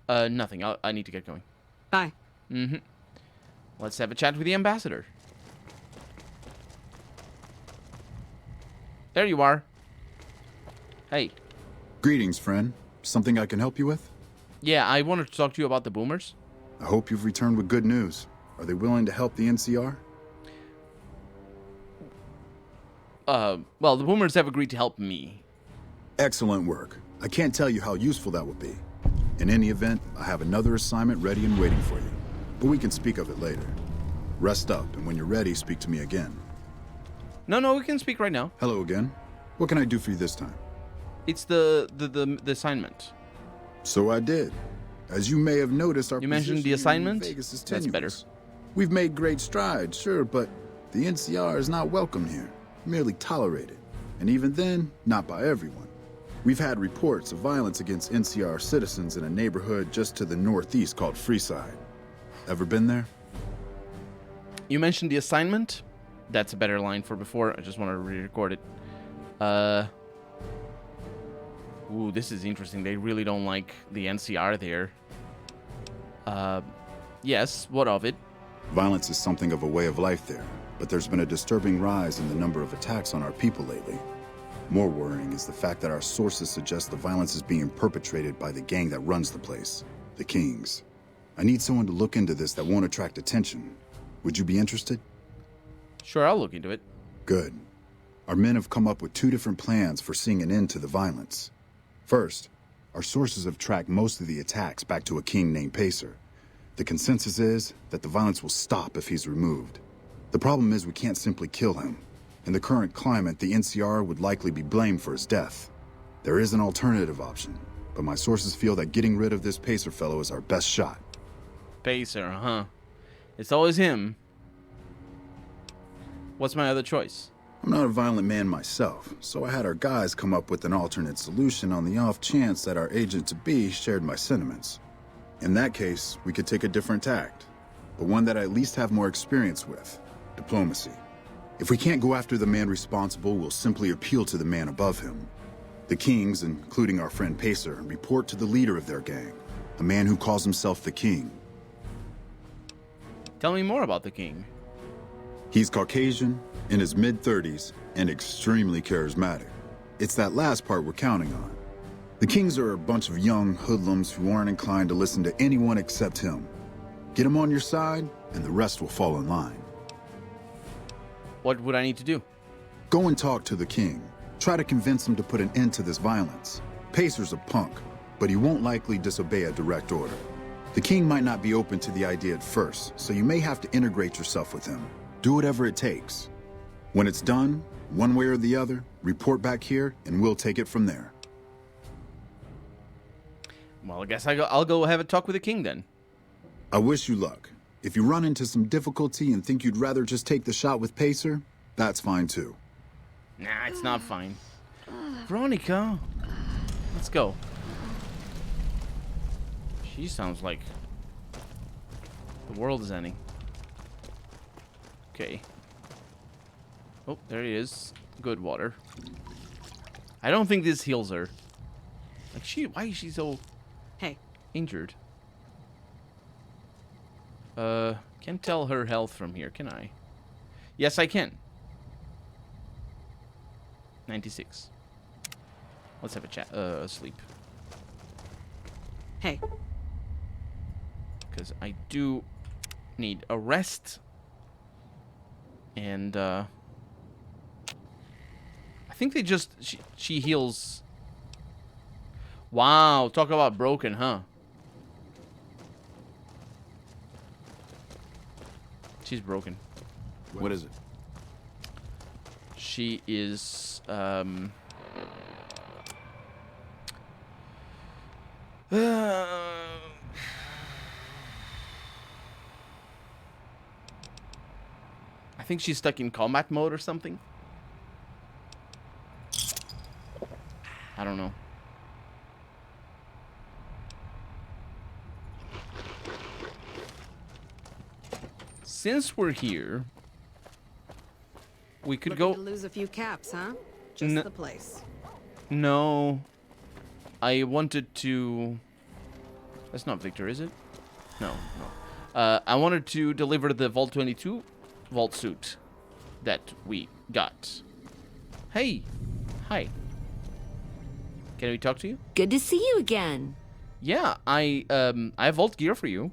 Nothing. I need to get going. Bye. Mm-hmm. Let's have a chat with the ambassador. There you are. Hey. Greetings, friend. Something I can help you with? Yeah, I wanted to talk to you about the boomers. I hope you've returned with good news. Are they willing to help the NCR? Well, the boomers have agreed to help me. Excellent work. I can't tell you how useful that would be. In any event, I have another assignment ready and waiting for you. But we can speak of it later. Rest up, and when you're ready, speak to me again. No, we can speak right now. Hello again. What can I do for you this time? It's the assignment. So I did. As you may have noticed, our You mentioned the position assignment? in Vegas is That's better. tenuous. We've made great strides, sure, but the NCR is not welcome here, merely tolerated. And even then, not by everyone. We've had reports of violence against NCR citizens in a neighborhood just to the northeast called Freeside. Ever been there? You mentioned the assignment? That's a better line for before. I just want to re-record it. Ooh, this is interesting. They really don't like the NCR there. Yes, what of it? Violence is something of a way of life there, but there's been a disturbing rise in the number of attacks on our people lately. More worrying is the fact that our sources suggest the violence is being perpetrated by the gang that runs the place, the Kings. I need someone to look into this that won't attract attention. Would you be interested? Sure, I'll look into it. Good. Our men have come up with 2 different plans for seeing an end to the violence. First, our sources have tracked most of the attacks back to a king named Pacer. The consensus is that the violence will stop if he's removed. The problem is we can't simply kill him. In the current climate, the NCR would likely be blamed for his death. There is an alternative option. but my sources feel that getting rid of this Pacer fellow is our best shot. Pacer, huh? It's always him. What's my other choice? I'm not a violent man myself, so I had our guys come up with an alternate solution on the off chance that our agent-to-be shared my sentiments. In that case, we could take a different tact, but one that I at least have more experience with: diplomacy. If we can't go after the man responsible, we'll simply appeal to the man above him. The Kings, including our friend Pacer, report to the leader of their gang, a man who calls himself the King. Tell me more about the King. He's Caucasian, in his mid-30s, and extremely charismatic. It's that last part we're counting on. The Kings are a bunch of young hoodlums who aren't inclined to listen to anyone except him. Get him on your side, and the rest will fall in line. What would I need to do? Go and talk to the King. Try to convince him to put an end to this violence. Pacer's a punk, but he won't likely disobey a direct order. The King might not be open to the idea at first, so you may have to integrate yourself with him. Do whatever it takes. When it's done, one way or the other, report back here, and we'll take it from there. Well, I guess I'll go have a talk with the King then. I wish you luck. If you run into some difficulty and think you'd rather just take the shot with Pacer, that's fine too. Nah, it's not fine. Veronica, let's go. She sounds like the world is ending. Okay. Oh, there he is. Good water. I don't think this heals her. Like why is she so Hey. injured? Can't tell her health from here, can I? Yes, I can. 96. Let's have a chat. Sleep. Hey. Because I do need a rest. And, I think they just... She heals... Wow, talk about broken, huh? She's broken. What is it? She is, I think she's stuck in combat mode or something. I don't know. Since we're here, we could Looking go... to lose a few caps, huh? Just the place. No. I wanted to... That's not Victor, is it? No, no. I wanted to deliver the Vault 22 vault suit that we got. Hey. Hi. Can we talk to you? Good to see you again. Yeah, I have vault gear for you.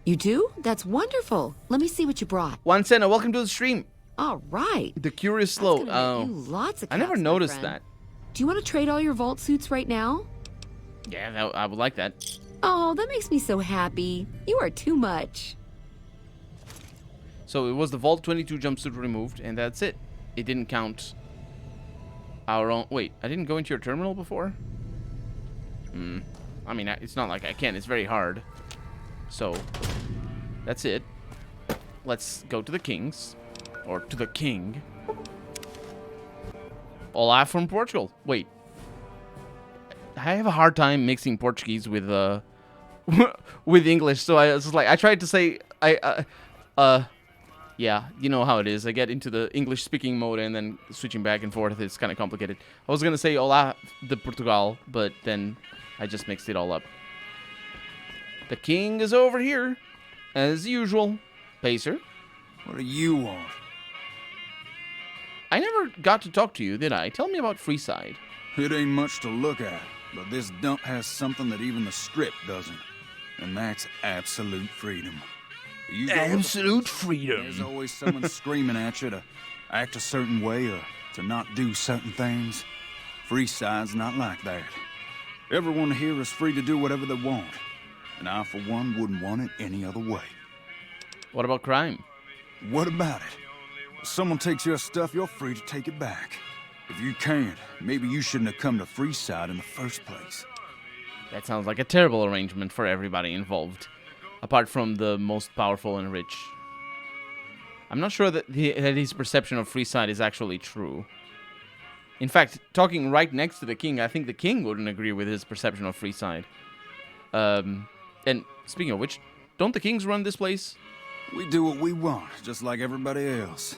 You do? That's wonderful. Let me see what you brought. One Senna, welcome to the stream. All right. The Curious That's Slow. gonna make you lots of I never caps, my noticed friend. that. Do you want to trade all your vault suits right now? Yeah, I would like that. Oh, that makes me so happy. You are too much. So it was the Vault 22 jumpsuit removed, and that's it. It didn't count our own... Wait, I didn't go into your terminal before? I mean, it's not like I can. It's very hard. So, that's it. Let's go to the Kings. Or to the King. Olá from Portugal. Wait. I have a hard time mixing Portuguese with with English, so I was like, I tried to say, yeah, you know how it is. I get into the English speaking mode and then switching back and forth, it's kind of complicated. I was gonna say Olá de Portugal, but then I just mixed it all up. The King is over here, as usual. Pacer. What do you want? I never got to talk to you, did I? Tell me about Freeside. It ain't much to look at, but this dump has something that even the Strip doesn't. And that's absolute freedom. You go Absolute freedom. There's always someone screaming at you to act a certain way or to not do certain things. Freeside's not like that. Everyone here is free to do whatever they want. And I, for one, wouldn't want it any other way. What about crime? What about it? If someone takes your stuff, you're free to take it back. If you can't, maybe you shouldn't have come to Freeside in the first place. That sounds like a terrible arrangement for everybody involved, apart from the most powerful and rich. I'm not sure that his perception of Freeside is actually true. In fact, talking right next to the king, I think the king wouldn't agree with his perception of Freeside. And speaking of which, don't the kings run this place? We do what we want, just like everybody else.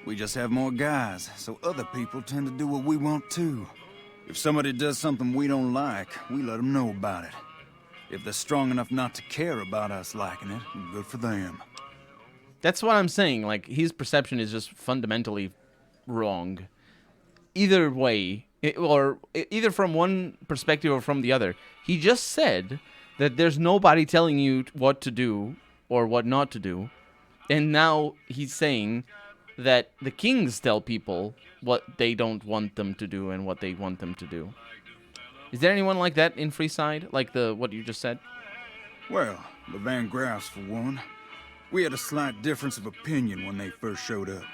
We just have more guys, so other people tend to do what we want too. If somebody does something we don't like, we let them know about it. If they're strong enough not to care about us liking it, good for them. That's what I'm saying. Like, his perception is just fundamentally wrong. Either way, or either from one perspective or from the other. He just said that there's nobody telling you what to do or what not to do. And now he's saying that the kings tell people what they don't want them to do and what they want them to do. Is there anyone like that in Freeside? Like what you just said? Well, the Van Graffs for one. We had a slight difference of opinion when they first showed up.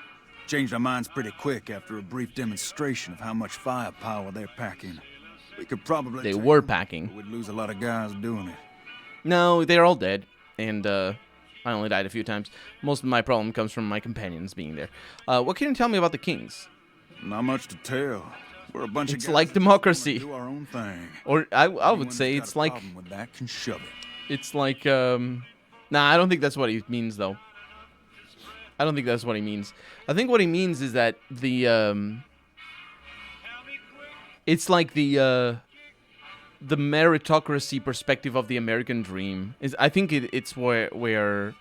Changed our minds pretty quick after a brief demonstration of how much firepower they're packing. We could probably They were packing. But we'd lose a lot of guys doing it. No, they're all dead. And I only died a few times. Most of my problem comes from my companions being there. What can you tell me about the kings? Not much to tell. We're a bunch of It's guys like that democracy. do our own thing. Or I would Anyone say that's it's got a like... problem with that can shove it. It's like, Nah, I don't think that's what he means, though. I don't think that's what he means. I think what he means is that the, it's like the meritocracy perspective of the American dream. I think it's where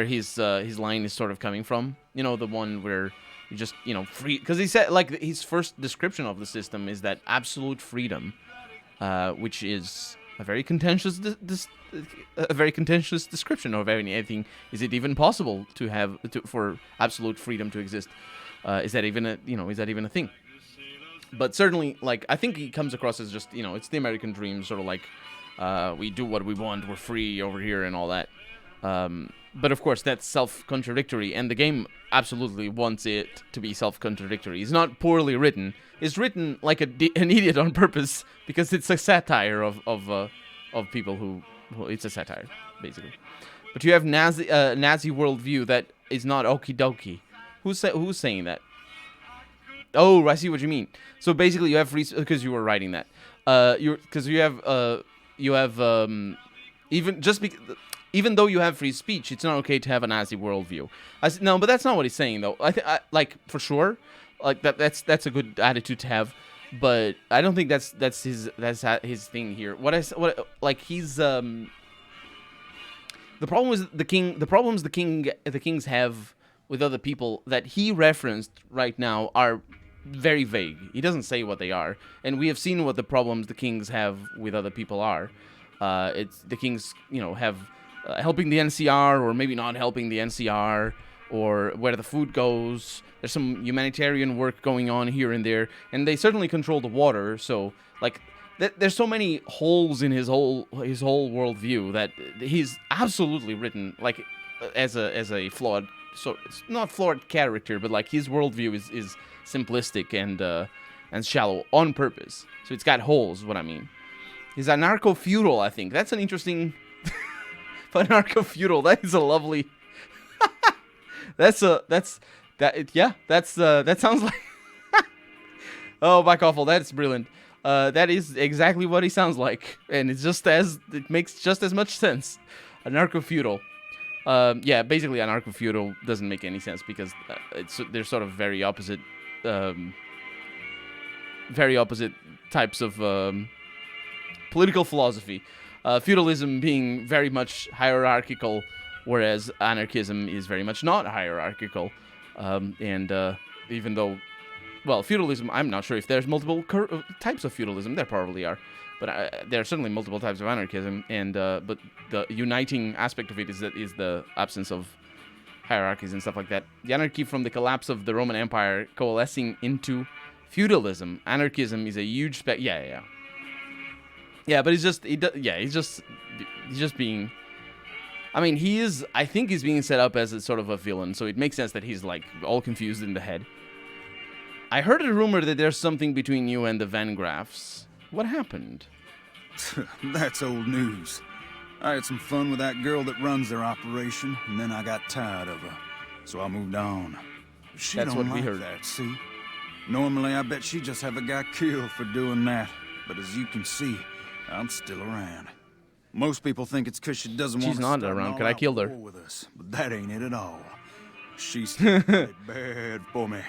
his line is sort of coming from. You know, the one where you just, free... Because he said, like, his first description of the system is that absolute freedom, which is a very contentious description of anything. Is it even possible to have for absolute freedom to exist? Is that even a thing? But certainly, like, I think he comes across as just, it's the American dream, sort of like we do what we want, we're free over here and all that. But of course, that's self-contradictory, and the game absolutely wants it to be self-contradictory. It's not poorly written. It's written like an idiot on purpose because it's a satire of people who. Well, it's a satire, basically. But you have Nazi worldview that is not okie dokie. Who's saying that? Oh, I see what you mean. So basically, you have free because you were writing that. Even though you have free speech, it's not okay to have a Nazi worldview. No, but that's not what he's saying, though. I like for sure, like that's a good attitude to have. But I don't think that's his thing here. The problem is the kings have with other people that he referenced right now are very vague. He doesn't say what they are, and we have seen what the problems the kings have with other people are. It's the kings, have helping the NCR or maybe not helping the NCR, or where the food goes. There's some humanitarian work going on here and there, and they certainly control the water. So, like, there's so many holes in his whole worldview that he's absolutely written like as a flawed, so it's not flawed character, but like his worldview is simplistic and shallow on purpose. So it's got holes. What I mean, he's anarcho-feudal. I think that's an interesting anarcho-feudal. That is a lovely. That sounds like. Oh, Mike Awful, that's brilliant. That is exactly what he sounds like, and it makes just as much sense. Anarcho-feudal. Basically, anarcho-feudal doesn't make any sense because they're sort of very opposite types of political philosophy. Feudalism being very much hierarchical, whereas anarchism is very much not hierarchical. Even though, well, feudalism, I'm not sure if there's multiple types of feudalism. There probably are. But there are certainly multiple types of anarchism. But the uniting aspect of it is the absence of hierarchies and stuff like that. The anarchy from the collapse of the Roman Empire coalescing into feudalism. Anarchism is a huge Yeah, but he's just being... I mean, I think he's being set up as a sort of a villain, so it makes sense that he's, like, all confused in the head. I heard a rumor that there's something between you and the Van Graffs. What happened? That's old news. I had some fun with that girl that runs their operation, and then I got tired of her. So I moved on. She That's don't what we like heard. that, see? Normally, I bet she'd just have a guy killed for doing that. But as you can see, I'm still around. Most people think it's 'cause she doesn't want She's to not start an around, 'cause I all-out killed her. war with us. But that ain't it at all. She's still pretty bad for me.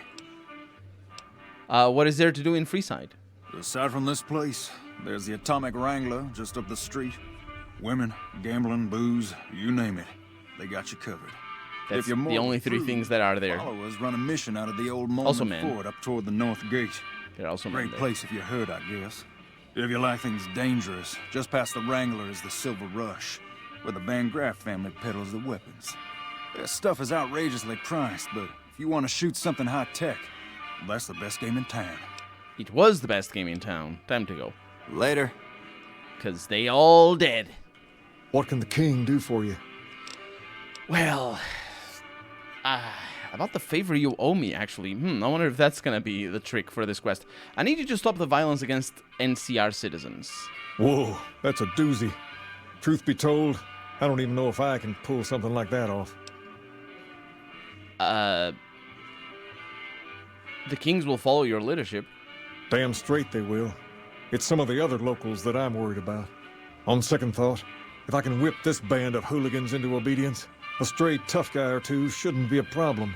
What is there to do in Freeside? Aside from this place, there's the Atomic Wrangler just up the street. Women, gambling, booze, you name it. They got you covered. That's If you're more the only than three through, things that are there. Followers run a mission out of the old Also Mormon men. fort up toward the north gate. They're also Great men there. place if you're hurt, I guess. If you like things dangerous, just past the Wrangler is the Silver Rush, where the Van Graff family peddles the weapons. Their stuff is outrageously priced, but if you want to shoot something high-tech, that's the best game in town. It was the best game in town. Time to go. Later. 'Cause they all dead. What can the king do for you? Well, about the favor you owe me, actually. I wonder if that's gonna be the trick for this quest. I need you to stop the violence against NCR citizens. Whoa, that's a doozy. Truth be told, I don't even know if I can pull something like that off. The kings will follow your leadership. Damn straight they will. It's some of the other locals that I'm worried about. On second thought, if I can whip this band of hooligans into obedience, a stray tough guy or two shouldn't be a problem.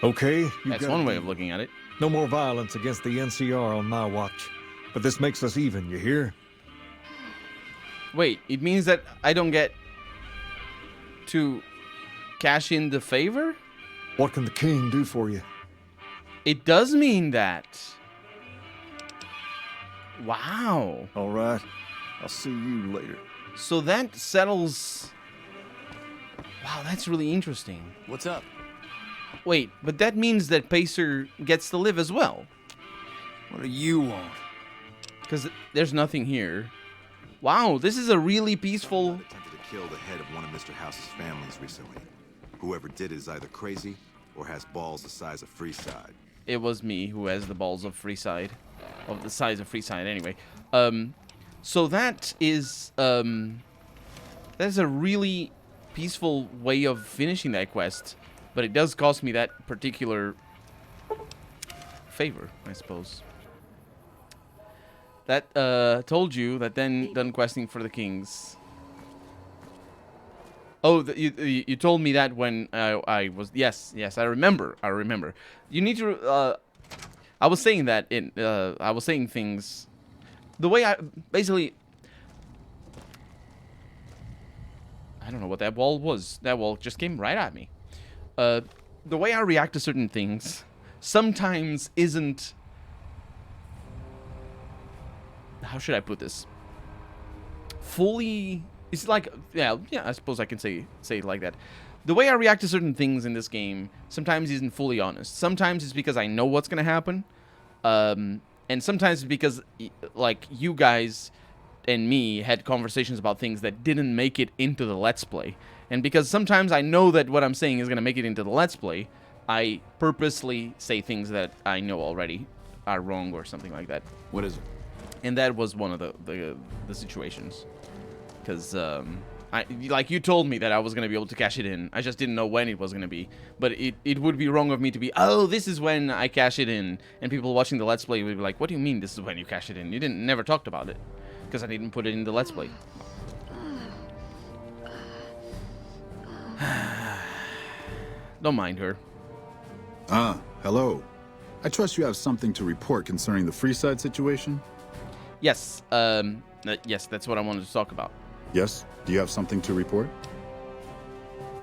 Okay, you That's got one it. way of looking at it. No more violence against the NCR on my watch. But this makes us even, you hear? Wait, it means that I don't get to cash in the favor? What can the king do for you? It does mean that. Wow. All right, I'll see you later. So that settles... Wow, that's really interesting. What's up? Wait, but that means that Pacer gets to live as well. What do you want? Because there's nothing here. Wow, this is a really peaceful... Attempted to kill the head of one of Mr. House's families recently. Whoever did it is either crazy or has balls the size of Freeside. It was me who has the balls of Freeside. Of the size of Freeside, anyway. So that is... That's a really peaceful way of finishing that quest. But it does cost me that particular favor, I suppose. That told you that then done questing for the kings. Oh, you told me that when I was... Yes, I remember. You need to... I was saying that in... I was saying things... The way I... Basically... I don't know what that wall was. That wall just came right at me. The way I react to certain things sometimes isn't... How should I put this? Fully... It's like... Yeah, I suppose I can say it like that. The way I react to certain things in this game sometimes isn't fully honest. Sometimes it's because I know what's going to happen. And sometimes it's because, like, you guys and me had conversations about things that didn't make it into the Let's Play. And because sometimes I know that what I'm saying is going to make it into the Let's Play, I purposely say things that I know already are wrong or something like that. What is it? And that was one of the situations. Because, like you told me that I was going to be able to cash it in. I just didn't know when it was going to be. But it would be wrong of me to be, oh, this is when I cash it in. And people watching the Let's Play would be like, what do you mean this is when you cash it in? You never talked about it. Because I didn't put it in the Let's Play. Don't mind her. Ah, hello. I trust you have something to report concerning the Freeside situation? Yes, yes, that's what I wanted to talk about. Yes? Do you have something to report?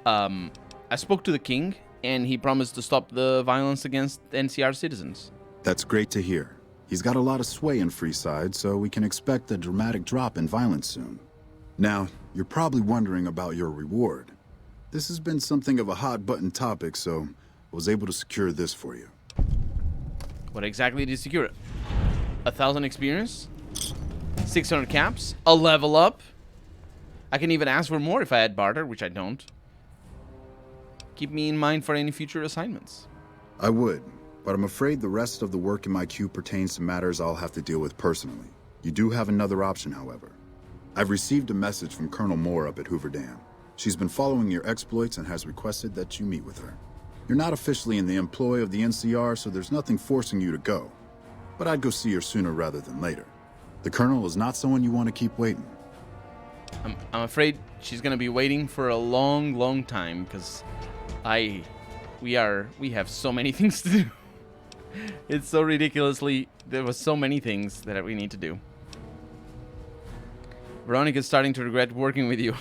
I spoke to the king, and he promised to stop the violence against NCR citizens. That's great to hear. He's got a lot of sway in Freeside, so we can expect a dramatic drop in violence soon. Now, you're probably wondering about your reward. This has been something of a hot-button topic, so I was able to secure this for you. What exactly did you secure? 1,000 experience? 600 caps? A level up? I can even ask for more if I had barter, which I don't. Keep me in mind for any future assignments. I would, but I'm afraid the rest of the work in my queue pertains to matters I'll have to deal with personally. You do have another option, however. I've received a message from Colonel Moore up at Hoover Dam. She's been following your exploits and has requested that you meet with her. You're not officially in the employ of the NCR, so there's nothing forcing you to go. But I'd go see her sooner rather than later. The Colonel is not someone you want to keep waiting. I'm afraid she's gonna be waiting for a long, long time because we have so many things to do. It's so ridiculously, there was so many things that we need to do. Veronica's starting to regret working with you.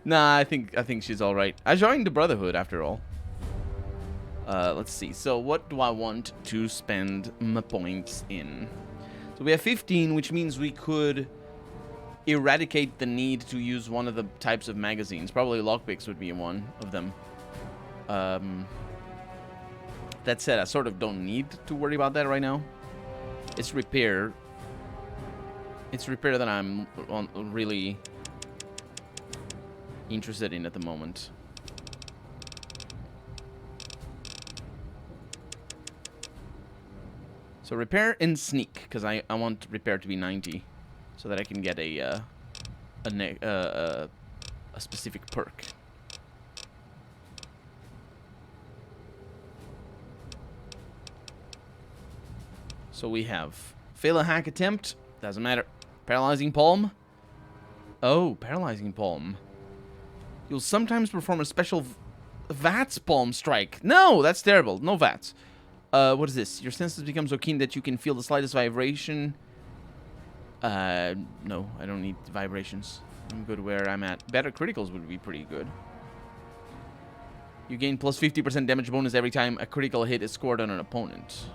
Nah, I think she's all right. I joined the Brotherhood after all. Let's see. So what do I want to spend my points in? So we have 15, which means we could eradicate the need to use one of the types of magazines. Probably lockpicks would be one of them. That said, I sort of don't need to worry about that right now. It's repair. It's repair that I'm really interested in at the moment. So repair and sneak, because I want repair to be 90, so that I can get a specific perk. So we have fail a hack attempt, doesn't matter. Paralyzing Palm. Oh, Paralyzing Palm. You'll sometimes perform a special VATS Palm Strike. No, that's terrible. No VATS. What is this? Your senses become so keen that you can feel the slightest vibration. No, I don't need vibrations. I'm good where I'm at. Better criticals would be pretty good. You gain plus 50% damage bonus every time a critical hit is scored on an opponent.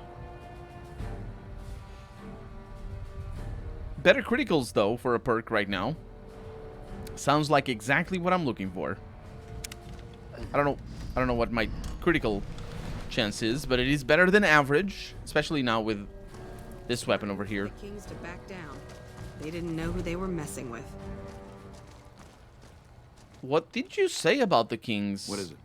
Better criticals, though, for a perk right now. Sounds like exactly what I'm looking for. I don't know what my critical chance is, but it is better than average, especially now with this weapon over here. The Kings to back down. They didn't know who they were messing with. What did you say about the Kings? What is it?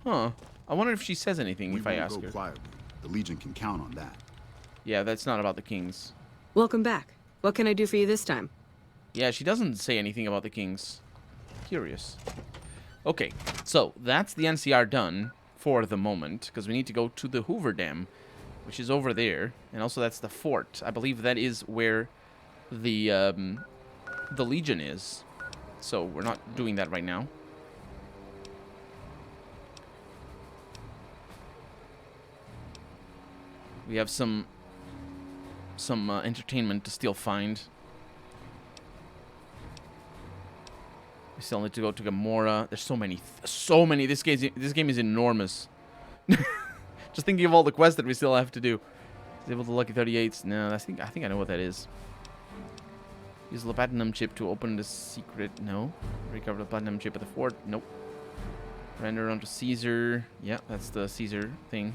Huh. I wonder if she says anything if I ask go her. quietly. The Legion can count on that. Yeah, that's not about the Kings. Welcome back. What can I do for you this time? Yeah, she doesn't say anything about the Kings. Curious. Okay, so that's the NCR done for the moment, because we need to go to the Hoover Dam, which is over there, and also that's the fort. I believe that is where the Legion is. So we're not doing that right now. We have some entertainment to still find. We still need to go to Gamora. There's so many. This game is enormous. Just thinking of all the quests that we still have to do. Disable the Lucky 38s. No, I think I know what that is. Use the platinum chip to open the secret. No. Recover the platinum chip at the fort. Nope. Render onto Caesar. Yeah, that's the Caesar thing.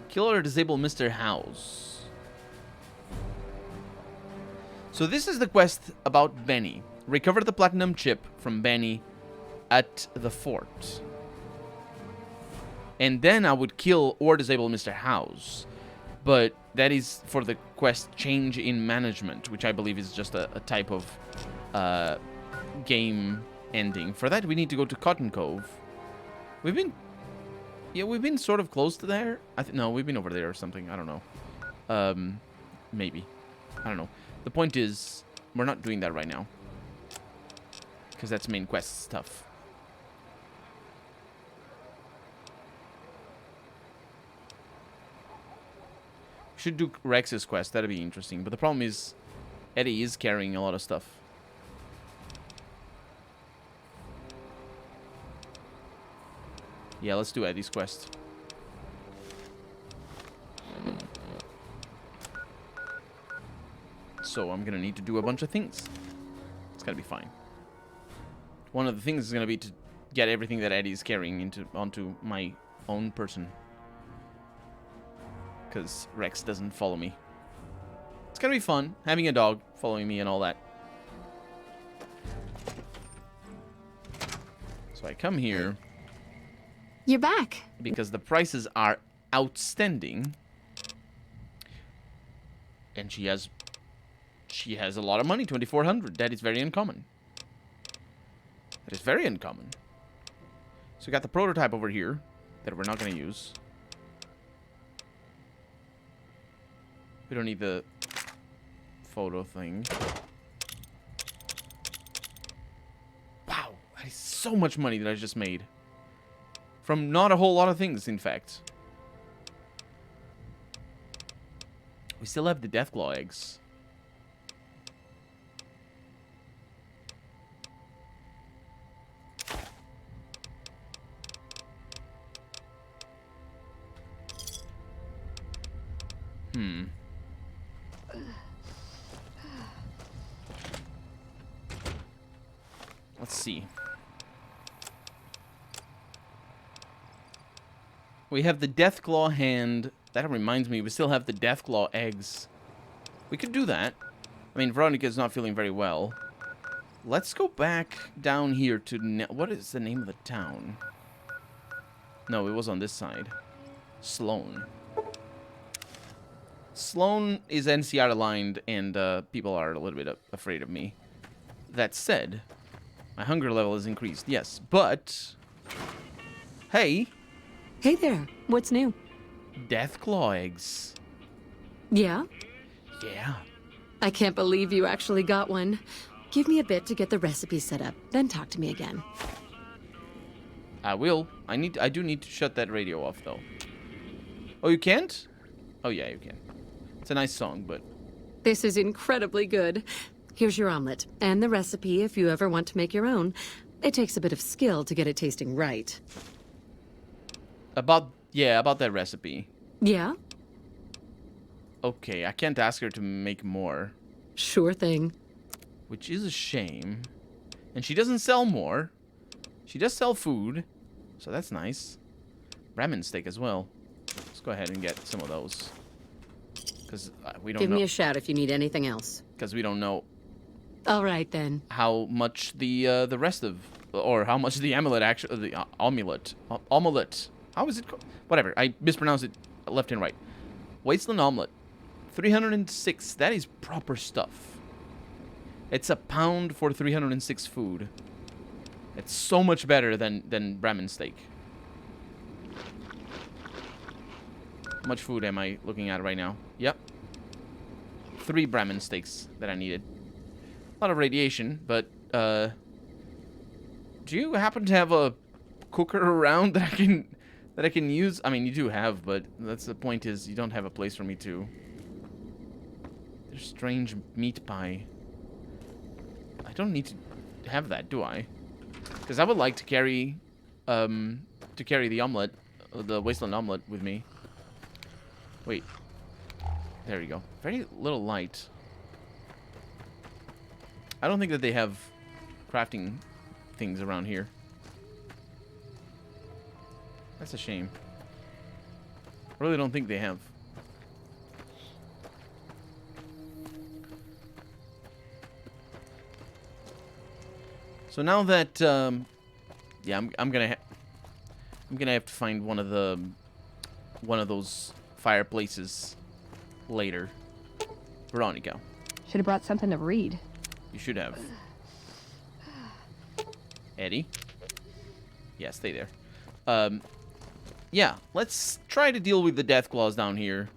Kill or disable Mr. House. So this is the quest about Benny. Recover the platinum chip from Benny at the fort. And then I would kill or disable Mr. House. But that is for the quest Change in Management, which I believe is just a type of game ending. For that, we need to go to Cotton Cove. We've been sort of close to there. No, we've been over there or something. I don't know. Maybe. I don't know. The point is, we're not doing that right now. Because that's main quest stuff. Should do Rex's quest. That'd be interesting. But the problem is, Eddie is carrying a lot of stuff. Yeah, let's do Eddie's quest. So I'm gonna need to do a bunch of things. It's gonna be fine. One of the things is gonna be to get everything that Eddie's carrying onto my own person. Because Rex doesn't follow me. It's gonna be fun, having a dog following me and all that. So I come here. You're back. Because the prices are outstanding. And she has a lot of money, 2,400. That is very uncommon. That is very uncommon. So we got the prototype over here that we're not going to use. We don't need the photo thing. Wow, that is so much money that I just made. From not a whole lot of things, in fact. We still have the Deathclaw eggs. Let's see. We have the Deathclaw hand. That reminds me, we still have the Deathclaw eggs. We could do that. I mean, Veronica's not feeling very well. Let's go back down here to... what is the name of the town? No, it was on this side. Sloan. Sloan is NCR aligned, and people are a little bit afraid of me. That said, my hunger level is increased, yes. But... hey! Hey there. What's new? Deathclaw eggs. Yeah? Yeah. I can't believe you actually got one. Give me a bit to get the recipe set up, then talk to me again. I will. I do need to shut that radio off, though. Oh, you can't? Oh, yeah, you can. It's a nice song, but... This is incredibly good. Here's your omelet, and the recipe if you ever want to make your own. It takes a bit of skill to get it tasting right. About that recipe. Yeah? Okay, I can't ask her to make more. Sure thing. Which is a shame. And she doesn't sell more. She does sell food, so that's nice. Ramen steak as well. Let's go ahead and get some of those. Because we don't know. Give me a shout if you need anything else. Because we don't know. All right, then. How much the rest of... or how much the amulet actually... the omelet. Omelet. How is it called? Whatever. I mispronounced it left and right. Wasteland omelet. 306. That is proper stuff. It's a pound for 306 food. It's so much better than ramen steak. How much food am I looking at right now? Yep. 3 ramen steaks that I needed. A lot of radiation, but do you happen to have a cooker around that I can use? I mean, you do have, but that's the point is you don't have a place for me to. There's strange meat pie. I don't need to have that, do I? Because I would like to carry the omelet, the wasteland omelet with me. Wait. There you go. Very little light. I don't think that they have crafting things around here. That's a shame. I really don't think they have. So now that, yeah, I'm gonna have to find one of those fireplaces later. Veronica. Should have brought something to read. You should have. Eddie. Yeah, stay there. Yeah, let's try to deal with the death claws down here.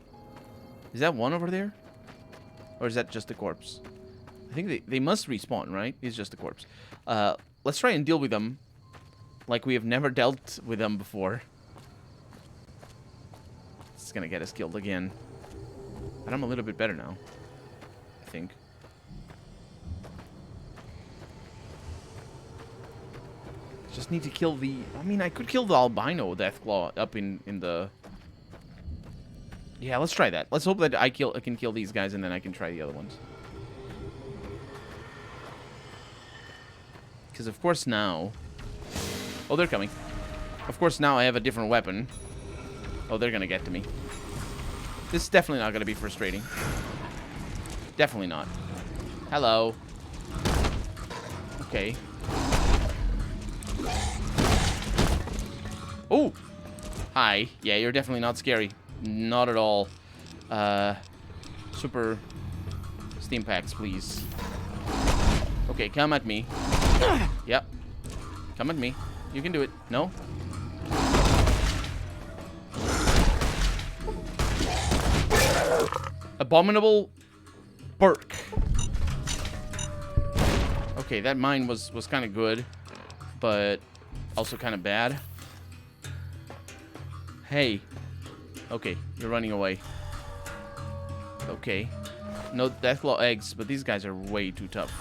Is that one over there? Or is that just a corpse? I think they must respawn, right? It's just a corpse. Let's try and deal with them like we have never dealt with them before. It's gonna get us killed again. And I'm a little bit better now, I think. Just need to kill the... I mean, I could kill the albino deathclaw up in the... Yeah, let's try that. Let's hope that I can kill these guys and then I can try the other ones. Because of course now... Oh, they're coming. Of course now I have a different weapon. Oh, they're gonna get to me. This is definitely not gonna be frustrating. Definitely not. Hello. Okay. Oh! Hi. Yeah, you're definitely not scary. Not at all. Super steam packs, please. Okay, come at me. Yep. Come at me. You can do it. No? Abominable Burke. Okay, that mine was kind of good, but also kind of bad. Hey. Okay, you're running away. Okay. No Deathclaw eggs, but these guys are way too tough.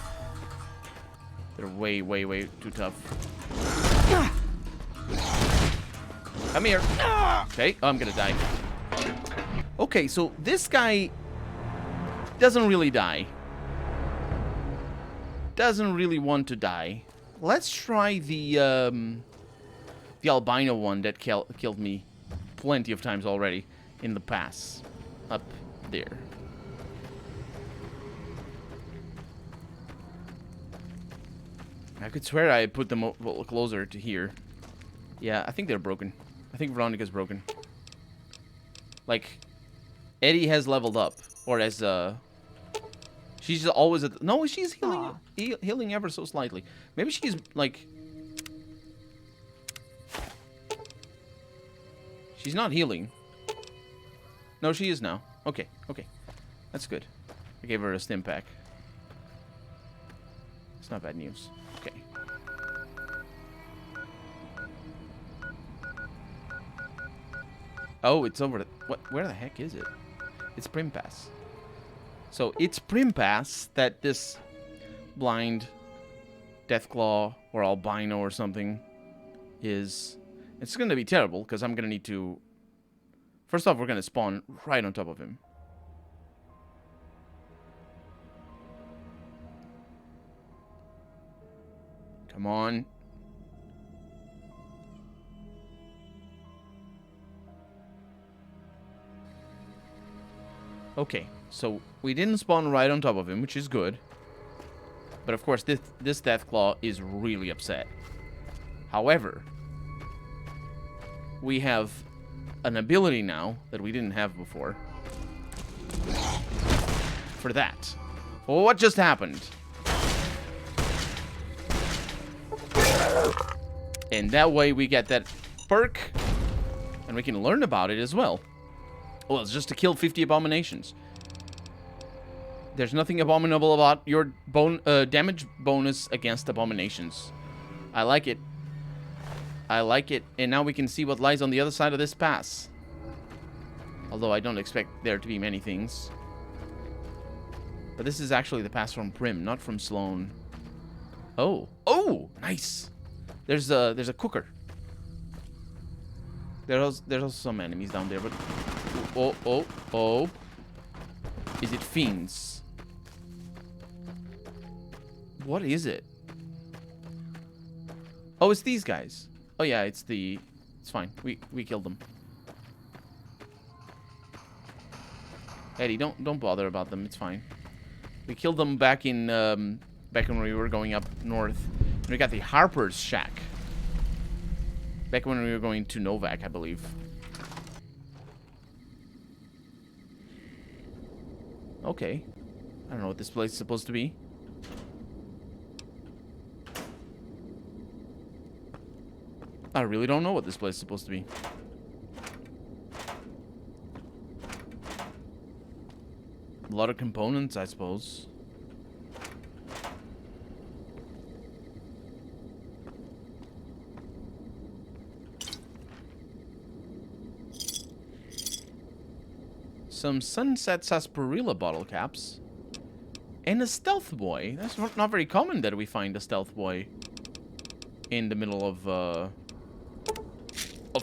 They're way, way, way too tough. Come here. Okay, oh, I'm gonna die. Okay, so this guy doesn't really die. Doesn't really want to die. Let's try the albino one that killed me plenty of times already in the pass. Up there. I could swear I put them closer to here. Yeah, I think they're broken. I think Veronica's broken. Like, Eddie has leveled up. Or as, she's always at the, no, she's healing, healing ever so slightly. Maybe she's, like... She's not healing. No, she is now. Okay, okay. That's good. I gave her a stim pack. It's not bad news. Okay. Oh, it's over the... What? Where the heck is it? It's Primpass. So, it's Primpass that this blind Deathclaw or albino or something is... It's going to be terrible, because I'm going to need to... First off, we're going to spawn right on top of him. Come on. Okay, so we didn't spawn right on top of him, which is good. But of course, this Deathclaw is really upset. However, we have an ability now that we didn't have before. For that. Well, what just happened? And that way we get that perk, and we can learn about it as well. Well, it's just to kill 50 abominations. There's nothing abominable about your damage bonus against abominations. I like it. I like it. And now we can see what lies on the other side of this pass. Although I don't expect there to be many things. But this is actually the pass from Prim, not from Sloan. Oh. Oh! Nice! There's a cooker. There's also some enemies down there, but... Oh. Is it fiends? What is it? Oh, it's these guys. Oh yeah, it's fine. We killed them. Eddie, don't bother about them. It's fine. We killed them back in back when we were going up north. And we got the Harper's Shack. Back when we were going to Novak, I believe. Okay. I don't know what this place is supposed to be. I really don't know what this place is supposed to be. A lot of components, I suppose. Some Sunset Sarsaparilla bottle caps. And a stealth boy. That's not very common that we find a stealth boy in the middle of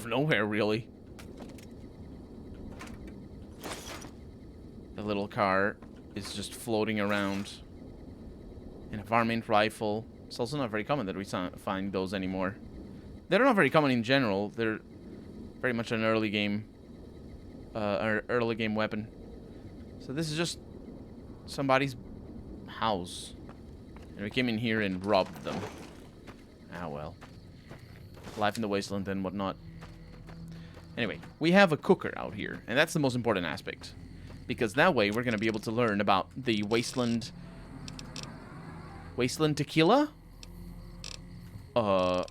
nowhere, really. The little car is just floating around. And a varmint rifle. It's also not very common that we find those anymore. They're not very common in general. They're very much an early game weapon. So this is just somebody's house. And we came in here and robbed them. Ah, well. Life in the wasteland and whatnot. Anyway, we have a cooker out here, and that's the most important aspect. Because that way, we're going to be able to learn about the Wasteland... Wasteland tequila? No.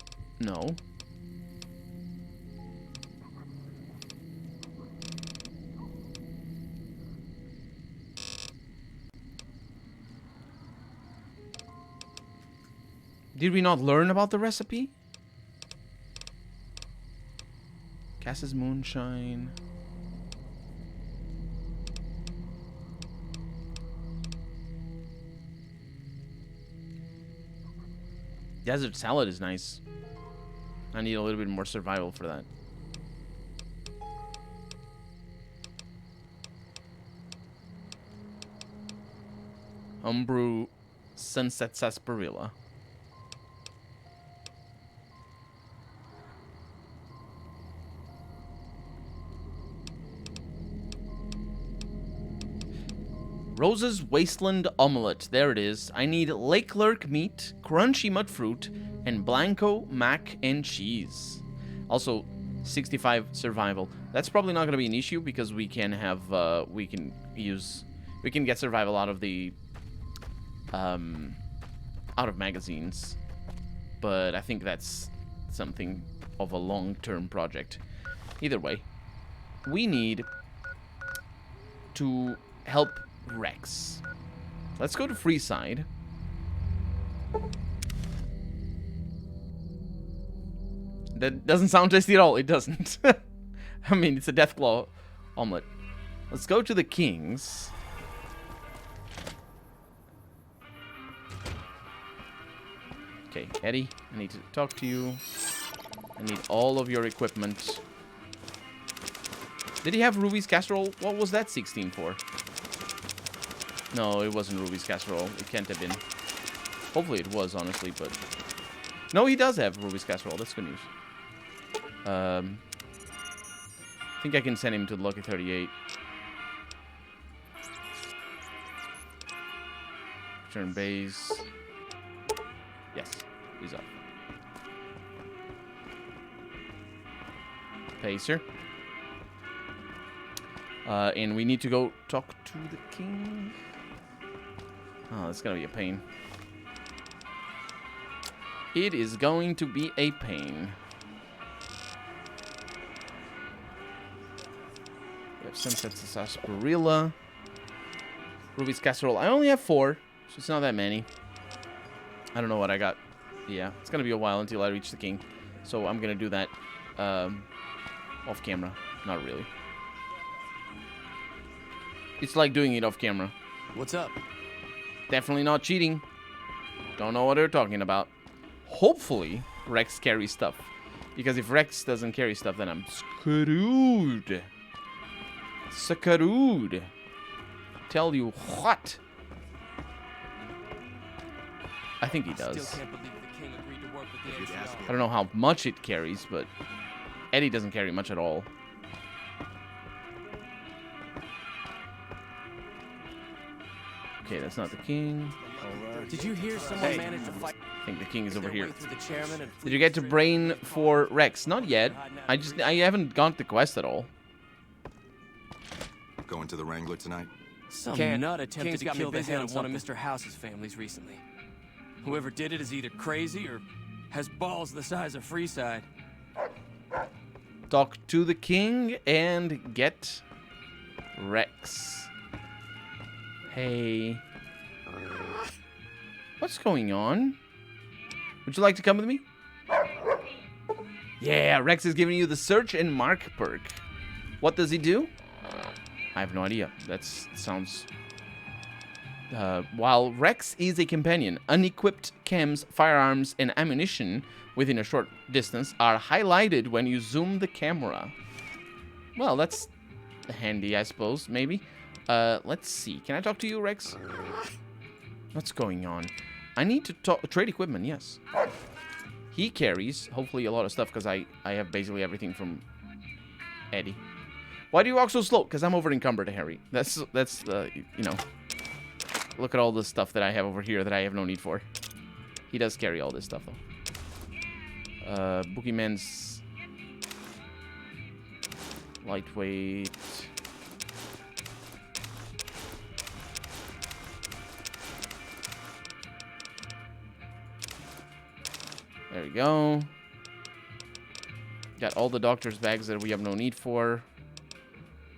Did we not learn about the recipe? Cass's moonshine. Desert salad is nice. I need a little bit more survival for that. Homebrew Sunset Sarsaparilla. Rose's Wasteland Omelette. There it is. I need lake lurk meat, crunchy mud fruit, and blanco mac and cheese. Also, 65 survival. That's probably not going to be an issue because we can have, we can get survival out of the, out of magazines. But I think that's something of a long-term project. Either way, we need to help Rex. Let's go to Freeside. That doesn't sound tasty at all. It doesn't. I mean, it's a Deathclaw omelet. Let's go to the Kings. Okay, Eddie, I need to talk to you. I need all of your equipment. Did he have Ruby's casserole? What was that 16 for? No, it wasn't Ruby's casserole. It can't have been. Hopefully it was, honestly, but... No, he does have Ruby's casserole. That's good news. I think I can send him to Lucky 38. Return base. Yes, he's up. Pacer. And we need to go talk to the king. Oh, that's gonna be a pain. It is going to be a pain. We have Sunset Sarsaparilla. Ruby's casserole. I only have 4, so it's not that many. I don't know what I got. Yeah, it's gonna be a while until I reach the king. So I'm gonna do that off camera. Not really. It's like doing it off camera. What's up? Definitely not cheating. Don't know what they're talking about. Hopefully, Rex carries stuff. Because if Rex doesn't carry stuff, then I'm screwed. Screwed. Tell you what. I think he does. I don't know how much it carries, but Eddie doesn't carry much at all. Okay, that's not the king. Did you hear someone manage to fight? I think the king is over here. Did you get to brain for Rex? Not yet. I haven't gone the quest at all. Going to the Wrangler tonight? Some nut attempted to kill the head of one of Mr. House's families recently. Whoever did it is either crazy or has balls the size of Freeside. Talk to the king and get Rex. Hey. What's going on? Would you like to come with me? Yeah, Rex is giving you the search and mark perk. What does he do? I have no idea. That sounds... while Rex is a companion, unequipped chems, firearms, and ammunition within a short distance are highlighted when you zoom the camera. Well, that's handy, I suppose, maybe. Let's see. Can I talk to you, Rex? What's going on? I need to trade equipment, yes. He carries, hopefully, a lot of stuff, because I have basically everything from Eddie. Why do you walk so slow? Because I'm over encumbered, Harry. That's you know. Look at all the stuff that I have over here that I have no need for. He does carry all this stuff, though. Boogeyman's... Lightweight. There we go. Got all the doctor's bags that we have no need for.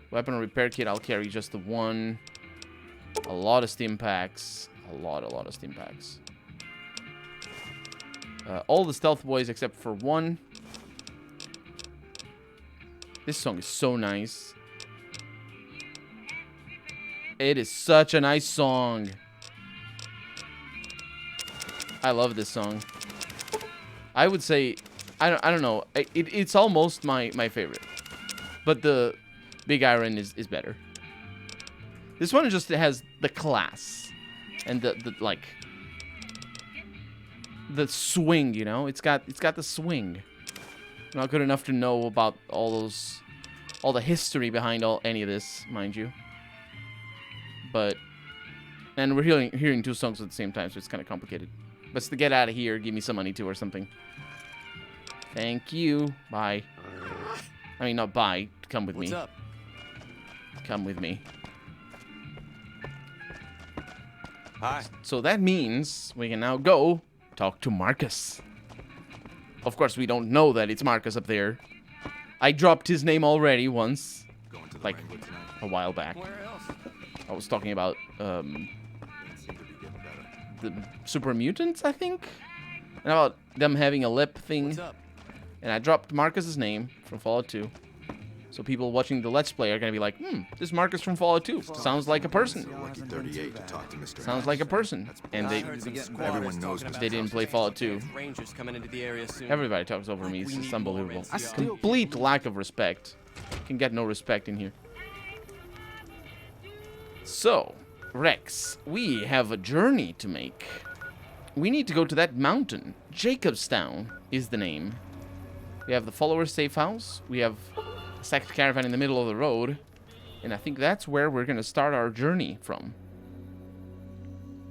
Weapon repair kit, I'll carry just the one. A lot of stim packs. A lot of stim packs. All the stealth boys except for one. This song is so nice. It is such a nice song. I love this song. I would say, I don't know. It's almost my favorite, but the Big Iron is better. This one just has the class and the like the swing. You know, it's got the swing. Not good enough to know about all the history behind any of this, mind you. And we're hearing two songs at the same time, so it's kind of complicated. But to get out of here, give me some money too or something. Thank you. Bye. I mean, not bye. Come with me. What's up? Come with me. Hi. So that means we can now go talk to Marcus. Of course, we don't know that it's Marcus up there. I dropped his name already once, like a while back. Where else? I was talking about the super mutants, I think, and about them having a lip thing. What's up? And I dropped Marcus's name from Fallout 2. So people watching the Let's Play are gonna be like, this is Marcus from Fallout 2. Sounds like a person. Lucky 38 to talk to Mr. Sounds like a person. And Everyone knows they didn't play Fallout 2. Rangers coming into the area soon. Everybody talks over me. It's just unbelievable. I still Complete lack of respect. Can get no respect in here. So, Rex, we have a journey to make. We need to go to that mountain. Jacobstown is the name. We have the followers' safe house. We have a sacked caravan in the middle of the road. And I think that's where we're going to start our journey from.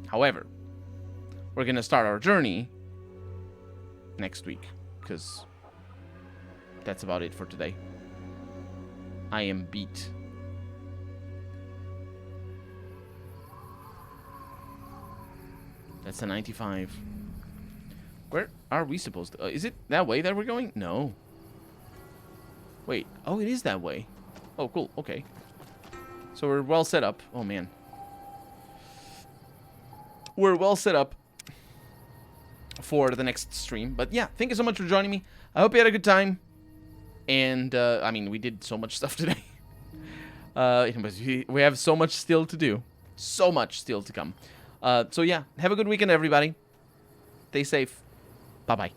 However, we're going to start our journey next week. Because that's about it for today. I am beat. That's a 95. Where are we supposed to... is it that way that we're going? No. Wait. Oh, it is that way. Oh, cool. Okay. So we're well set up. Oh, man. We're well set up for the next stream. But yeah, thank you so much for joining me. I hope you had a good time. And, I mean, we did so much stuff today. We have so much still to do. So much still to come. So yeah, have a good weekend, everybody. Stay safe. Bye-bye.